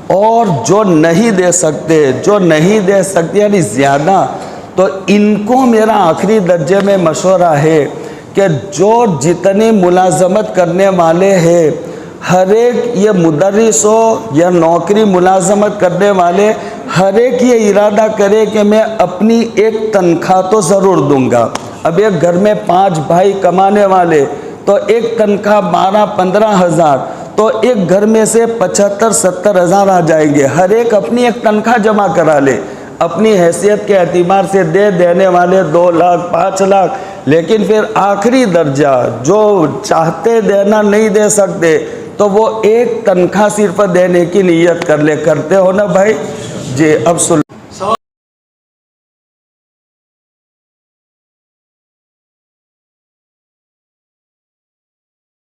Speaker 1: اور جو نہیں دے سکتے یعنی زیادہ، تو ان کو میرا آخری درجے میں مشورہ ہے کہ جو جتنی ملازمت کرنے والے ہیں، ہر ایک یہ مدرس ہو یا نوکری ملازمت کرنے والے، ہر ایک یہ ارادہ کرے کہ میں اپنی ایک تنخواہ تو ضرور دوں گا. اب ایک گھر میں 5 بھائی کمانے والے، تو ایک تنخواہ 12-15 ہزار، تو ایک گھر میں سے 75-70 ہزار آ جائیں گے. ہر ایک اپنی ایک تنخواہ جمع کرا لے، اپنی حیثیت کے اعتبار سے دینے والے 2 لاکھ 5 لاکھ. لیکن پھر آخری درجہ جو چاہتے دینا نہیں دے سکتے، تو وہ ایک تنخواہ صرف دینے کی نیت کر لے. کرتے ہو نا بھائی؟ جی اب سن